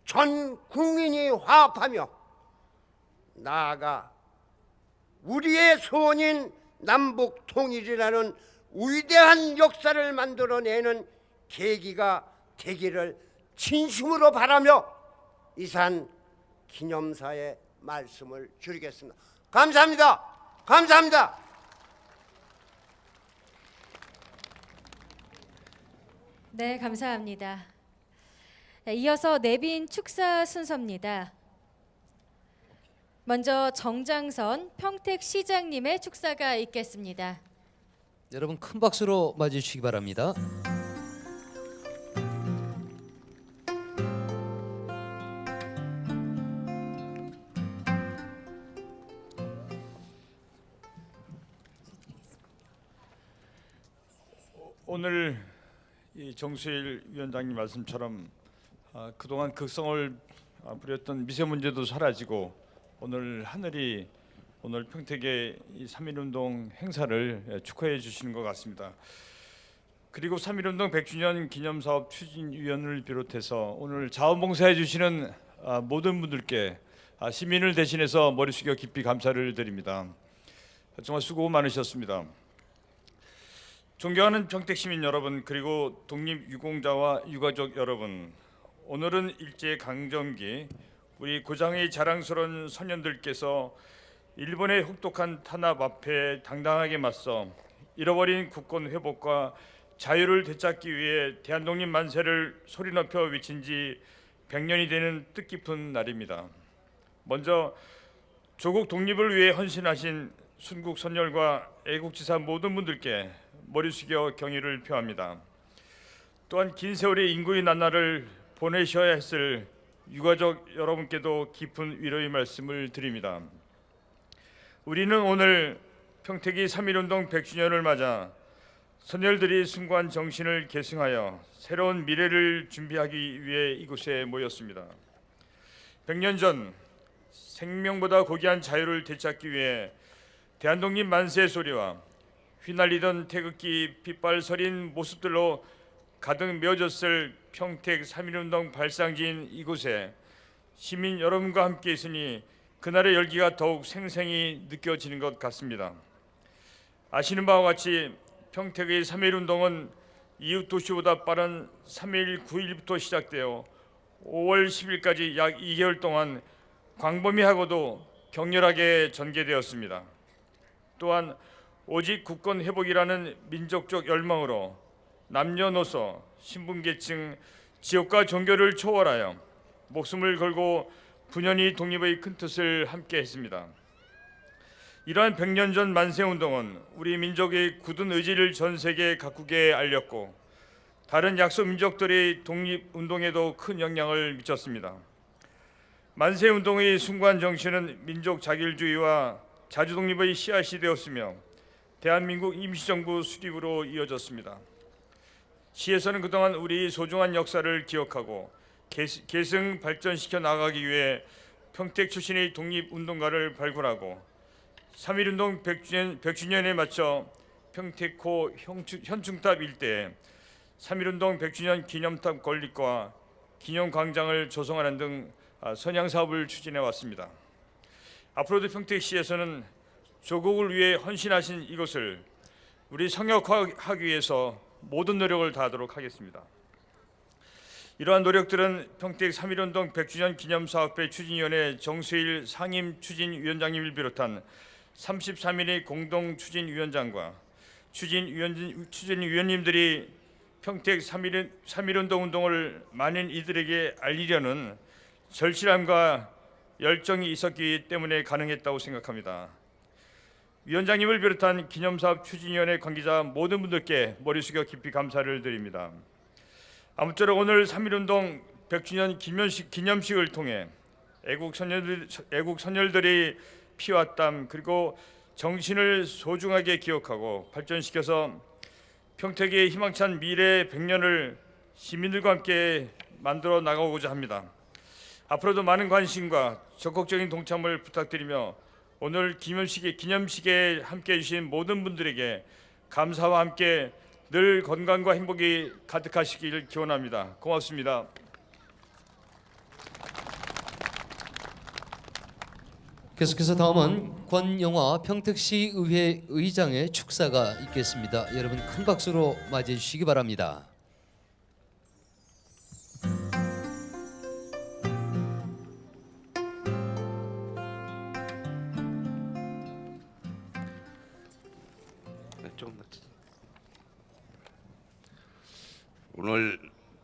전 국민이 화합하며 나아가 우리의 소원인 남북 통일이라는 위대한 역사를 만들어내는 계기가 되기를 진심으로 바라며 이산 기념사의 말씀을 드리겠습니다. 감사합니다. 감사합니다. 네, 감사합니다. 이어서 내빈 축사 순서입니다. 먼저 정장선 평택시장님의 축사가 있겠습니다. 여러분 큰 박수로 맞이해 주시기 바랍니다. 오늘 이 정수일 위원장님 말씀처럼 그동안 극성을 부렸던 미세문제도 사라지고 오늘 하늘이 오늘 평택의 이 3.1운동 행사를 축하해 주시는 것 같습니다. 그리고 3.1운동 100주년 기념사업 추진위원을 비롯해서 오늘 자원봉사해 주시는 모든 분들께 시민을 대신해서 머리 숙여 깊이 감사를 드립니다. 정말 수고 많으셨습니다. 존경하는 평택 시민 여러분, 그리고 독립유공자와 유가족 여러분, 오늘은 일제강점기 우리 고장의 자랑스러운 선현들께서 일본의 혹독한 탄압 앞에 당당하게 맞서 잃어버린 국권 회복과 자유를 되찾기 위해 대한독립 만세를 소리 높여 외친 지 100년이 되는 뜻깊은 날입니다. 먼저 조국 독립을 위해 헌신하신 순국 선열과 애국지사 모든 분들께 머리 숙여 경의를 표합니다. 또한 긴 세월의 인구의 나날을 보내셔야 했을 유가족 여러분께도 깊은 위로의 말씀을 드립니다. 우리는 오늘 평택이 3.1운동 100주년을 맞아 선열들이 숭고한 정신을 계승하여 새로운 미래를 준비하기 위해 이곳에 모였습니다. 100년 전 생명보다 고귀한 자유를 되찾기 위해 대한독립 만세 소리와 휘날리던 태극기 핏발 서린 모습들로 가득 메워졌을 평택 3.1운동 발상지인 이곳에 시민 여러분과 함께 있으니 그날의 열기가 더욱 생생히 느껴지는 것 같습니다. 아시는 바와 같이 평택의 3.1운동은 이웃 도시보다 빠른 3일 9일부터 시작되어 5월 10일까지 약 2개월 동안 광범위하고도 격렬하게 전개되었습니다. 또한 오직 국권 회복이라는 민족적 열망으로 남녀노소, 신분계층, 지역과 종교를 초월하여 목숨을 걸고 분연히 독립의 큰 뜻을 함께 했습니다. 이러한 100년 전 만세운동은 우리 민족의 굳은 의지를 전 세계 각국에 알렸고 다른 약소 민족들의 독립운동에도 큰 영향을 미쳤습니다. 만세운동의 숭고한 정신은 민족 자결주의와 자주독립의 씨앗이 되었으며 대한민국 임시정부 수립으로 이어졌습니다. 시에서는 그동안 우리 소중한 역사를 기억하고 계승 발전시켜 나가기 위해 평택 출신의 독립운동가를 발굴하고 3.1운동 100주년에 맞춰 평택호 현충탑 일대에 3.1운동 100주년 기념탑 건립과 기념광장을 조성하는 등 선양사업을 추진해 왔습니다. 앞으로도 평택시에서는 조국을 위해 헌신하신 이곳을 우리 성역화하기 위해서 모든 노력을 다하도록 하겠습니다. 이러한 노력들은 평택 3.1운동 100주년 기념사업회 추진위원회 정수일 상임 추진위원장님을 비롯한 33인의 공동 추진위원장과 추진위원님들이 평택 3.1운동 운동을 많은 이들에게 알리려는 절실함과 열정이 있었기 때문에 가능했다고 생각합니다. 위원장님을 비롯한 기념사업 추진위원회 관계자 모든 분들께 머리 숙여 깊이 감사를 드립니다. 아무쪼록 오늘 3.1운동 100주년 기념식을 통해 애국 선열들의 피와 땀 그리고 정신을 소중하게 기억하고 발전시켜서 평택의 희망찬 미래 100년을 시민들과 함께 만들어 나가고자 합니다. 앞으로도 많은 관심과 적극적인 동참을 부탁드리며 오늘 기념식에 함께해 주신 모든 분들에게 감사와 함께 늘 건강과 행복이 가득하시길 기원합니다. 고맙습니다. 계속해서 다음은 권영화 평택시의회 의장의 축사가 있겠습니다. 여러분 큰 박수로 맞이해 주시기 바랍니다. 오늘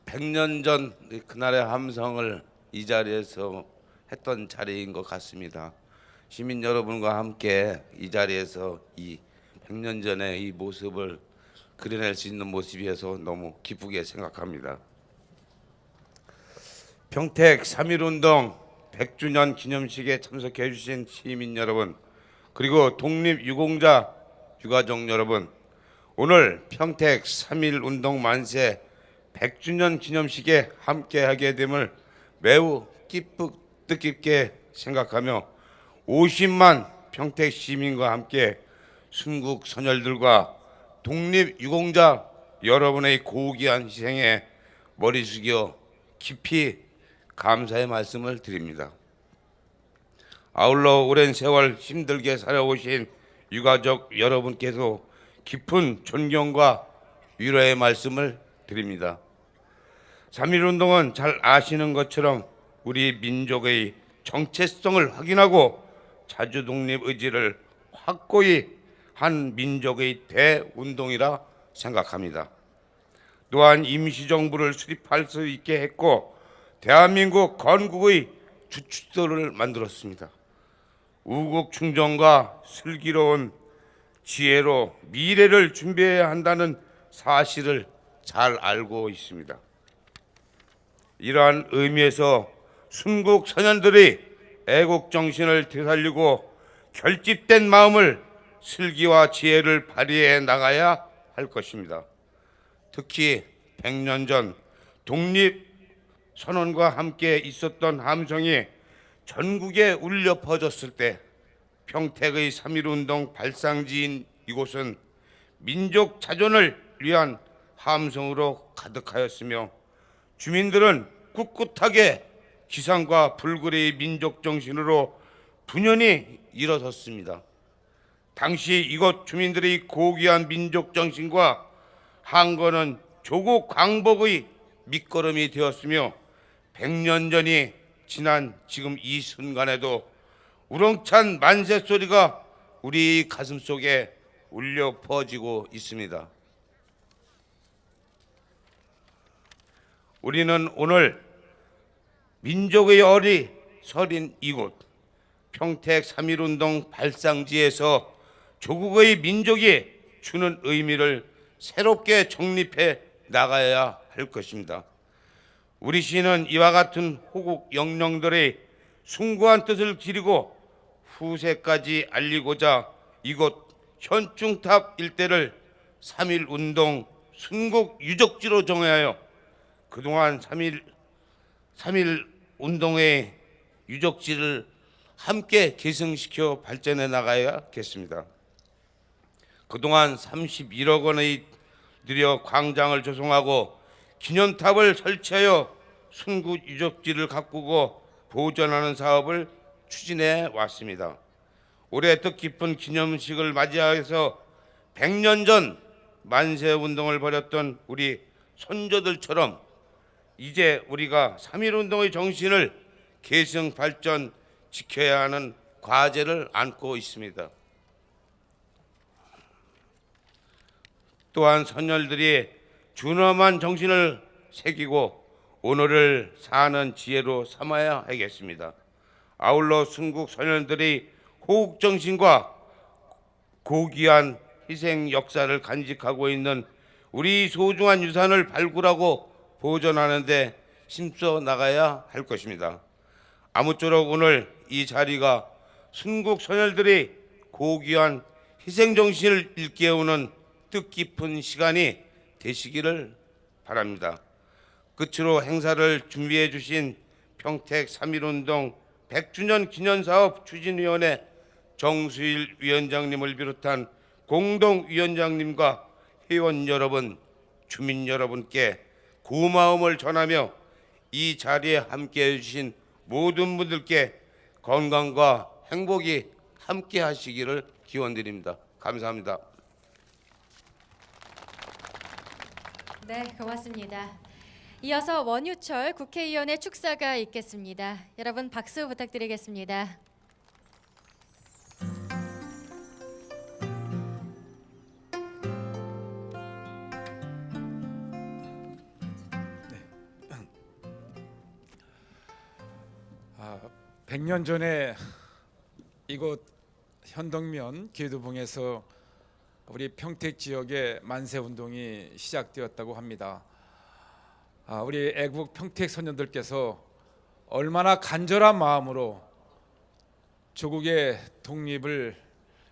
100년 전 그날의 함성을 이 자리에서 했던 자리인 것 같습니다. 시민 여러분과 함께 이 자리에서 이 100년 전의 이 모습을 그려낼 수 있는 모습이어서 너무 기쁘게 생각합니다. 평택 3.1운동 100주년 기념식에 참석해 주신 시민 여러분, 그리고 독립유공자 유가족 여러분, 오늘 평택 3.1운동 만세 100주년 기념식에 함께하게 됨을 매우 뜻깊게 생각하며 50만 평택 시민과 함께 순국 선열들과 독립유공자 여러분의 고귀한 희생에 머리 숙여 깊이 감사의 말씀을 드립니다. 아울러 오랜 세월 힘들게 살아오신 유가족 여러분께도 깊은 존경과 위로의 말씀을 드립니다. 3.1운동은 잘 아시는 것처럼 우리 민족의 정체성을 확인하고 자주독립 의지를 확고히 한 민족의 대운동이라 생각합니다. 또한 임시정부를 수립할 수 있게 했고 대한민국 건국의 주춧돌을 만들었습니다. 우국 충정과 슬기로운 지혜로 미래를 준비해야 한다는 사실을 잘 알고 있습니다. 이러한 의미에서 순국 선현들의 애국 정신을 되살리고 결집된 마음을 슬기와 지혜를 발휘해 나가야 할 것입니다. 특히 100년 전 독립 선언과 함께 있었던 함성이 전국에 울려 퍼졌을 때 평택의 3.1운동 발상지인 이곳은 민족 자존을 위한 함성으로 가득하였으며 주민들은 꿋꿋하게 기상과 불굴의 민족 정신으로 분연히 일어섰습니다. 당시 이곳 주민들의 고귀한 민족 정신과 항거는 조국 광복의 밑거름이 되었으며 100년 전이 지난 지금 이 순간에도 우렁찬 만세 소리가 우리 가슴 속에 울려 퍼지고 있습니다. 우리는 오늘 민족의 어리 서린 이곳 평택 3.1운동 발상지에서 조국의 민족이 주는 의미를 새롭게 정립해 나가야 할 것입니다. 우리 시는 이와 같은 호국 영령들의 숭고한 뜻을 기리고 후세까지 알리고자 이곳 현충탑 일대를 3.1 운동 순국 유적지로 정하여 그동안 3.1 운동의 유적지를 함께 계승시켜 발전해 나가야겠습니다. 그동안 31억 원의 들여 광장을 조성하고 기념탑을 설치하여 순국 유적지를 가꾸고 보존하는 사업을 추진해 왔습니다. 올해 뜻깊은 기념식을 맞이해서 100년 전 만세운동을 벌였던 우리 손자들처럼 이제 우리가 3.1운동의 정신을 계승 발전 지켜야 하는 과제를 안고 있습니다. 또한 선열들이 준엄한 정신을 새기고 오늘을 사는 지혜로 삼아야 하겠습니다. 아울러 순국 선열들이 호국 정신과 고귀한 희생 역사를 간직하고 있는 우리 소중한 유산을 발굴하고 보존하는 데 힘써 나가야 할 것입니다. 아무쪼록 오늘 이 자리가 순국 선열들이 고귀한 희생 정신을 일깨우는 뜻깊은 시간이 되시기를 바랍니다. 끝으로 행사를 준비해 주신 평택 3.1운동 100주년 기념사업 추진위원회 정수일 위원장님을 비롯한 공동위원장님과 회원 여러분, 주민 여러분께 고마움을 전하며 이 자리에 함께해 주신 모든 분들께 건강과 행복이 함께 하시기를 기원드립니다. 감사합니다. 네, 고맙습니다. 이어서 원유철 국회의원의 축사가 있겠습니다. 여러분 박수 부탁드리겠습니다. 네. 100년 전에 이곳 현덕면 계두봉에서 우리 평택 지역의 만세운동이 시작되었다고 합니다. 우리 애국 평택 선녀들께서 얼마나 간절한 마음으로 조국의 독립을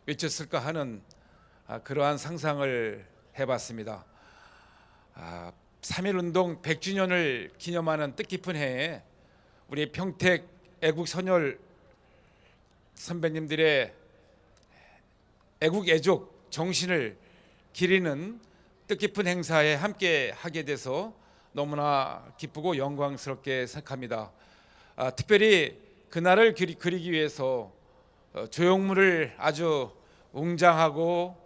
외쳤을까 하는 그러한 상상을 해봤습니다. 3.1운동 100주년을 기념하는 뜻깊은 해에 우리 평택 애국 선열 선배님들의 애국 애족 정신을 기리는 뜻깊은 행사에 함께 하게 돼서 너무나 기쁘고 영광스럽게 생각합니다. 특별히 그날을 그리기 위해서 조형물을 아주 웅장하고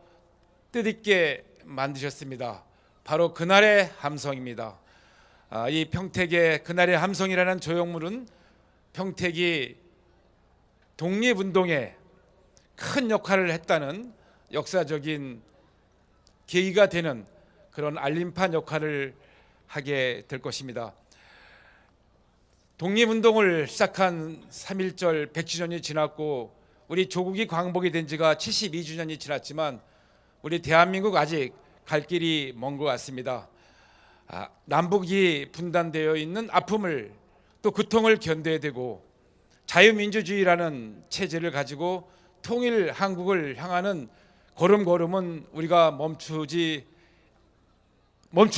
뜻있게 만드셨습니다. 바로 그날의 함성입니다. 이 평택의 그날의 함성이라는 조형물은 평택이 독립운동에 큰 역할을 했다는 역사적인 계기가 되는 그런 알림판 역할을 하게 될 것입니다. 독립운동을 시작한 3.1절 100주년이 지났고 우리 조국이 광복이 된 지가 72주년이 지났지만 우리 대한민국 아직 갈 길이 먼 것 같습니다. 남북이 분단되어 있는 아픔을 또 고통을 견뎌야 되고 자유민주주의라는 체제를 가지고 통일 한국을 향하는 걸음걸음은 우리가 멈출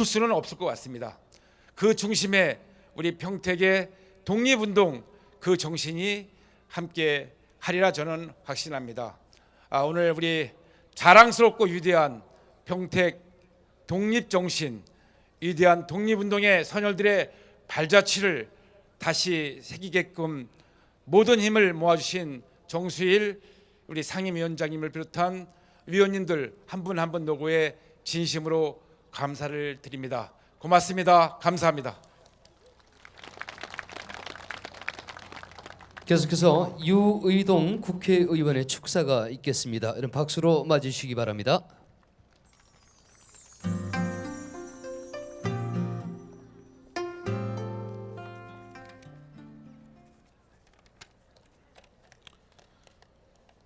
수는 없을 것 같습니다. 그 중심에 우리 평택의 독립운동 그 정신이 함께 하리라 저는 확신합니다. 오늘 우리 자랑스럽고 위대한 평택 독립정신, 위대한 독립운동의 선열들의 발자취를 다시 새기게끔 모든 힘을 모아주신 정수일 우리 상임위원장님을 비롯한 위원님들 한 분 한 분 노고에 진심으로 감사를 드립니다. 고맙습니다. 감사합니다. 계속해서 유의동 국회의원의 축사가 있겠습니다. 이런 박수로 맞으시기 바랍니다.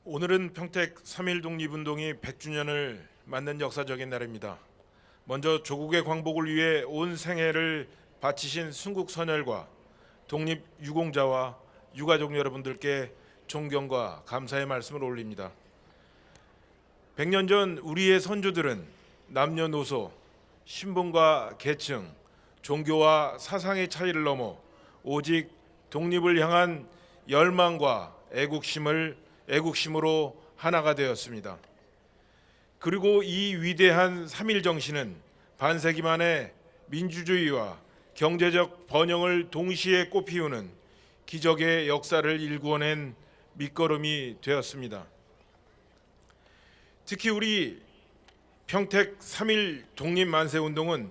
오늘은 평택 3.1 독립운동이 100주년을 맞는 역사적인 날입니다. 먼저 조국의 광복을 위해 온 생애를 바치신 순국 선열과 독립 유공자와 유가족 여러분들께 존경과 감사의 말씀을 올립니다. 100년 전 우리의 선조들은 남녀노소, 신분과 계층, 종교와 사상의 차이를 넘어 오직 독립을 향한 열망과 애국심으로 하나가 되었습니다. 그리고 이 위대한 3.1 정신은 반세기 만에 민주주의와 경제적 번영을 동시에 꽃피우는 기적의 역사를 일구어낸 밑거름이 되었습니다. 특히 우리 평택 3.1 독립만세운동은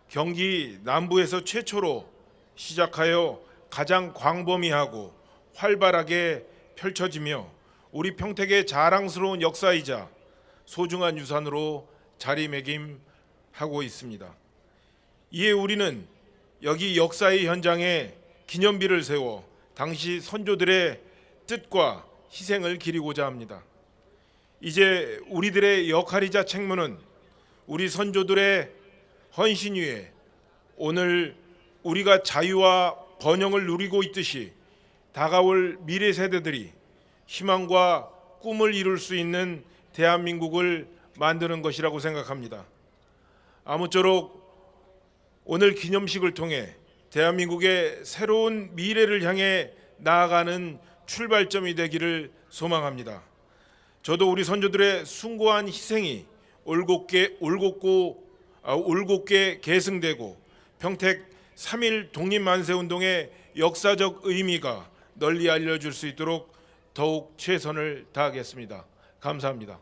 경기 남부에서 최초로 시작하여 가장 광범위하고 활발하게 펼쳐지며 우리 평택의 자랑스러운 역사이자 소중한 유산으로 자리매김하고 있습니다. 이에 우리는 여기 역사의 현장에 기념비를 세워 당시 선조들의 뜻과 희생을 기리고자 합니다. 이제 우리들의 역할이자 책무는 우리 선조들의 헌신 위에 오늘 우리가 자유와 번영을 누리고 있듯이 다가올 미래 세대들이 희망과 꿈을 이룰 수 있는 대한민국을 만드는 것이라고 생각합니다. 아무쪼록 오늘 기념식을 통해 대한민국의 새로운 미래를 향해 나아가는 출발점이 되기를 소망합니다. 저도 우리 선조들의 숭고한 희생이 올곧게 계승되고 평택 3.1 독립만세운동의 역사적 의미가 널리 알려줄 수 있도록 더욱 최선을 다하겠습니다. 감사합니다.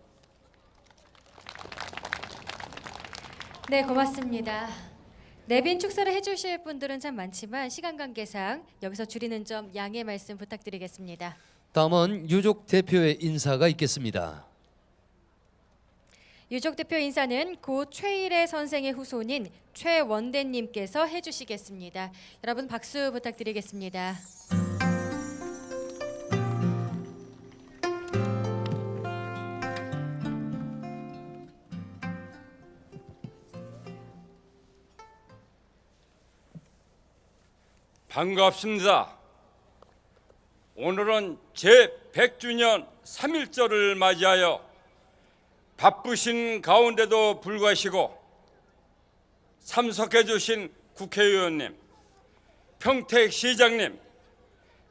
네, 고맙습니다. 내빈 축사를 해주실 분들은 참 많지만 시간 관계상 여기서 줄이는 점 양해 말씀 부탁드리겠습니다. 다음은 유족 대표의 인사가 있겠습니다. 유족 대표 인사는 고 최일의 선생의 후손인 최원대님께서 해주시겠습니다. 여러분 박수 부탁드리겠습니다. 반갑습니다. 오늘은 제100주년 3.1절을 맞이하여 바쁘신 가운데도 불구하시고 참석해 주신 국회의원님, 평택시장님,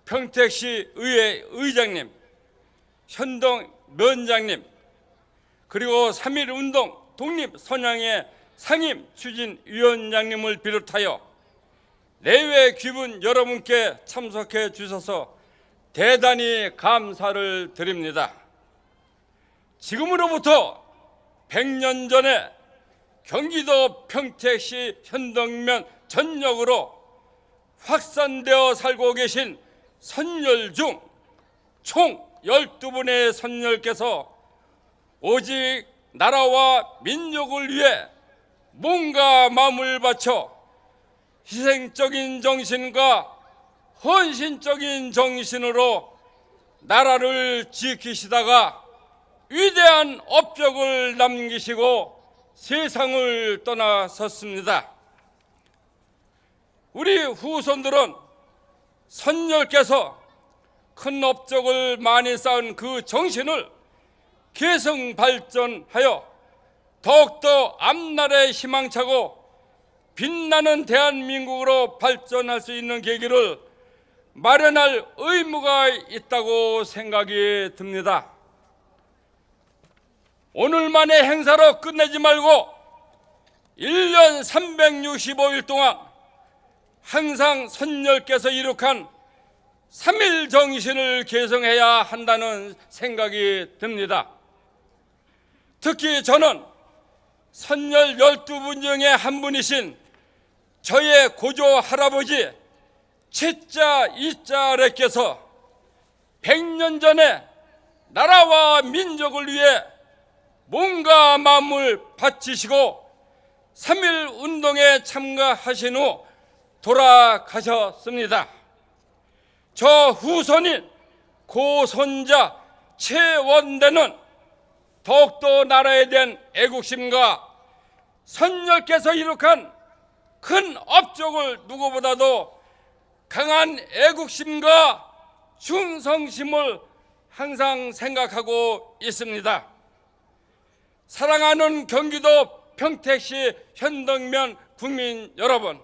평택시 의회 의장님, 현동 면장님, 그리고 3.1운동 독립선양의 상임 추진위원장님을 비롯하여 내외 귀분 여러분께 참석해 주셔서 대단히 감사를 드립니다. 지금으로부터 100년 전에 경기도 평택시 현덕면 전역으로 확산되어 살고 계신 선열 중 총 12분의 선열께서 오직 나라와 민족을 위해 몸과 마음을 바쳐 희생적인 정신과 헌신적인 정신으로 나라를 지키시다가 위대한 업적을 남기시고 세상을 떠나섰습니다. 우리 후손들은 선열께서 큰 업적을 많이 쌓은 그 정신을 계승 발전하여 더욱더 앞날에 희망차고 빛나는 대한민국으로 발전할 수 있는 계기를 마련할 의무가 있다고 생각이 듭니다. 오늘만의 행사로 끝내지 말고 1년 365일 동안 항상 선열께서 이룩한 3.1 정신을 계승해야 한다는 생각이 듭니다. 특히 저는 선열 12분 중에 한 분이신 저의 고조 할아버지 채자 이자래께서 100년 전에 나라와 민족을 위해 몸과 마음을 바치시고 3.1 운동에 참가하신 후 돌아가셨습니다. 저 후손인 고손자 최원대는 더욱더 나라에 대한 애국심과 선열께서 이룩한 큰 업적을 누구보다도 강한 애국심과 충성심을 항상 생각하고 있습니다. 사랑하는 경기도 평택시 현덕면 국민 여러분,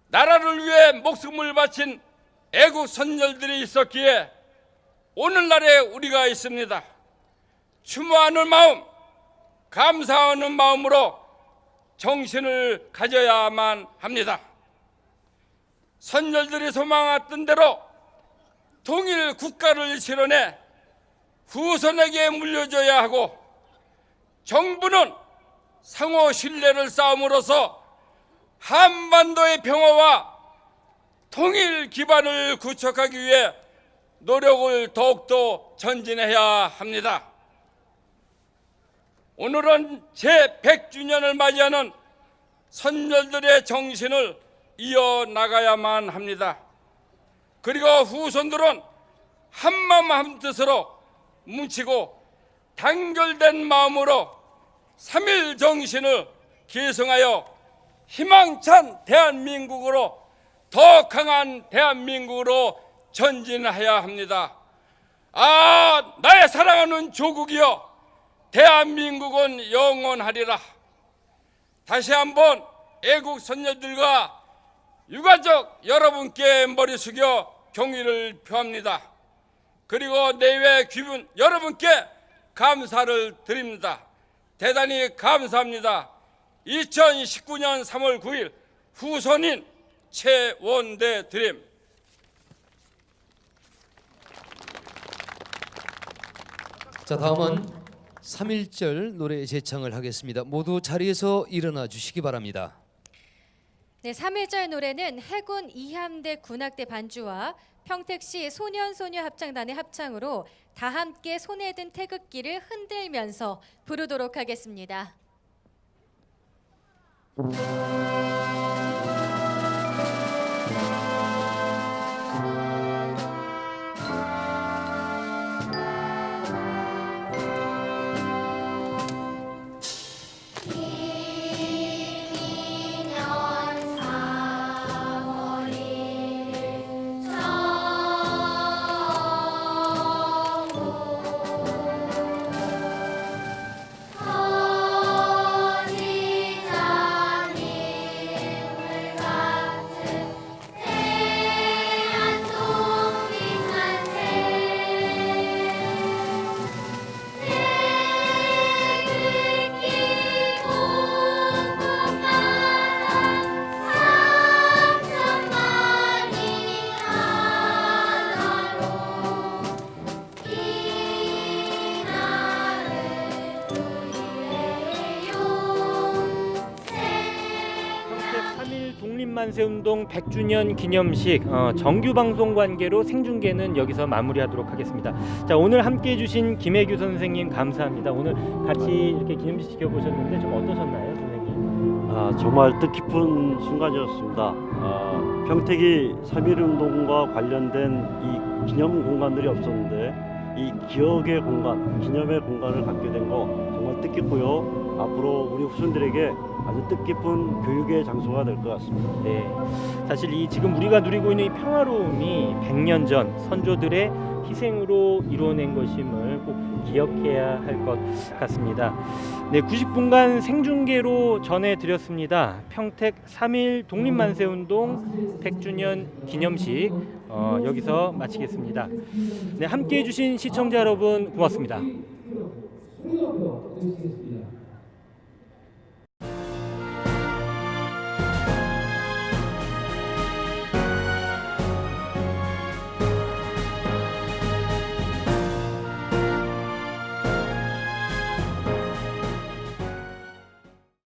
나라를 위해 목숨을 바친 애국 선열들이 있었기에 오늘날에 우리가 있습니다. 추모하는 마음, 감사하는 마음으로 정신을 가져야만 합니다. 선열들이 소망했던 대로 통일 국가를 실현해 후손에게 물려줘야 하고, 정부는 상호 신뢰를 쌓음으로써 한반도의 평화와 통일 기반을 구축하기 위해 노력을 더욱더 전진해야 합니다. 오늘은 제100주년을 맞이하는 선열들의 정신을 이어나가야만 합니다. 그리고 후손들은 한마음 한뜻으로 뭉치고 단결된 마음으로 3.1 정신을 계승하여 희망찬 대한민국으로, 더 강한 대한민국으로 전진해야 합니다. 아, 나의 사랑하는 조국이여, 대한민국은 영원하리라. 다시 한번 애국 선열들과 유가족 여러분께 머리 숙여 경의를 표합니다. 그리고 내외 귀분 여러분께 감사를 드립니다. 대단히 감사합니다. 2019년 3월 9일 후손인 최원대 드림. 자, 다음은 3.1절 노래 제창을 하겠습니다. 모두 자리에서 일어나 주시기 바랍니다. 네, 3.1절 노래는 해군 이함대 군악대 반주와 평택시 소년소녀 합창단의 합창으로 다 함께 손에 든 태극기를 흔들면서 부르도록 하겠습니다. 독립만세운동 100주년 기념식 정규 방송 관계로 생중계는 여기서 마무리하도록 하겠습니다. 자, 오늘 함께해 주신 김혜규 선생님 감사합니다. 오늘 같이 이렇게 기념식 지켜보셨는데 좀 어떠셨나요, 선생님? 정말 뜻깊은 순간이었습니다. 평택이 3.1운동과 관련된 이 기념 공간들이 없었는데 이 기억의 공간, 기념의 공간을 갖게 된 거 정말 뜻깊고요. 앞으로 우리 후손들에게 아주 뜻깊은 교육의 장소가 될 것 같습니다. 네, 사실 이 지금 우리가 누리고 있는 이 평화로움이 100년 전 선조들의 희생으로 이루어낸 것임을 꼭 기억해야 할 것 같습니다. 네, 90분간 생중계로 전해드렸습니다. 평택 3.1 독립만세운동 100주년 기념식 여기서 마치겠습니다. 네, 함께해 주신 시청자 여러분 고맙습니다.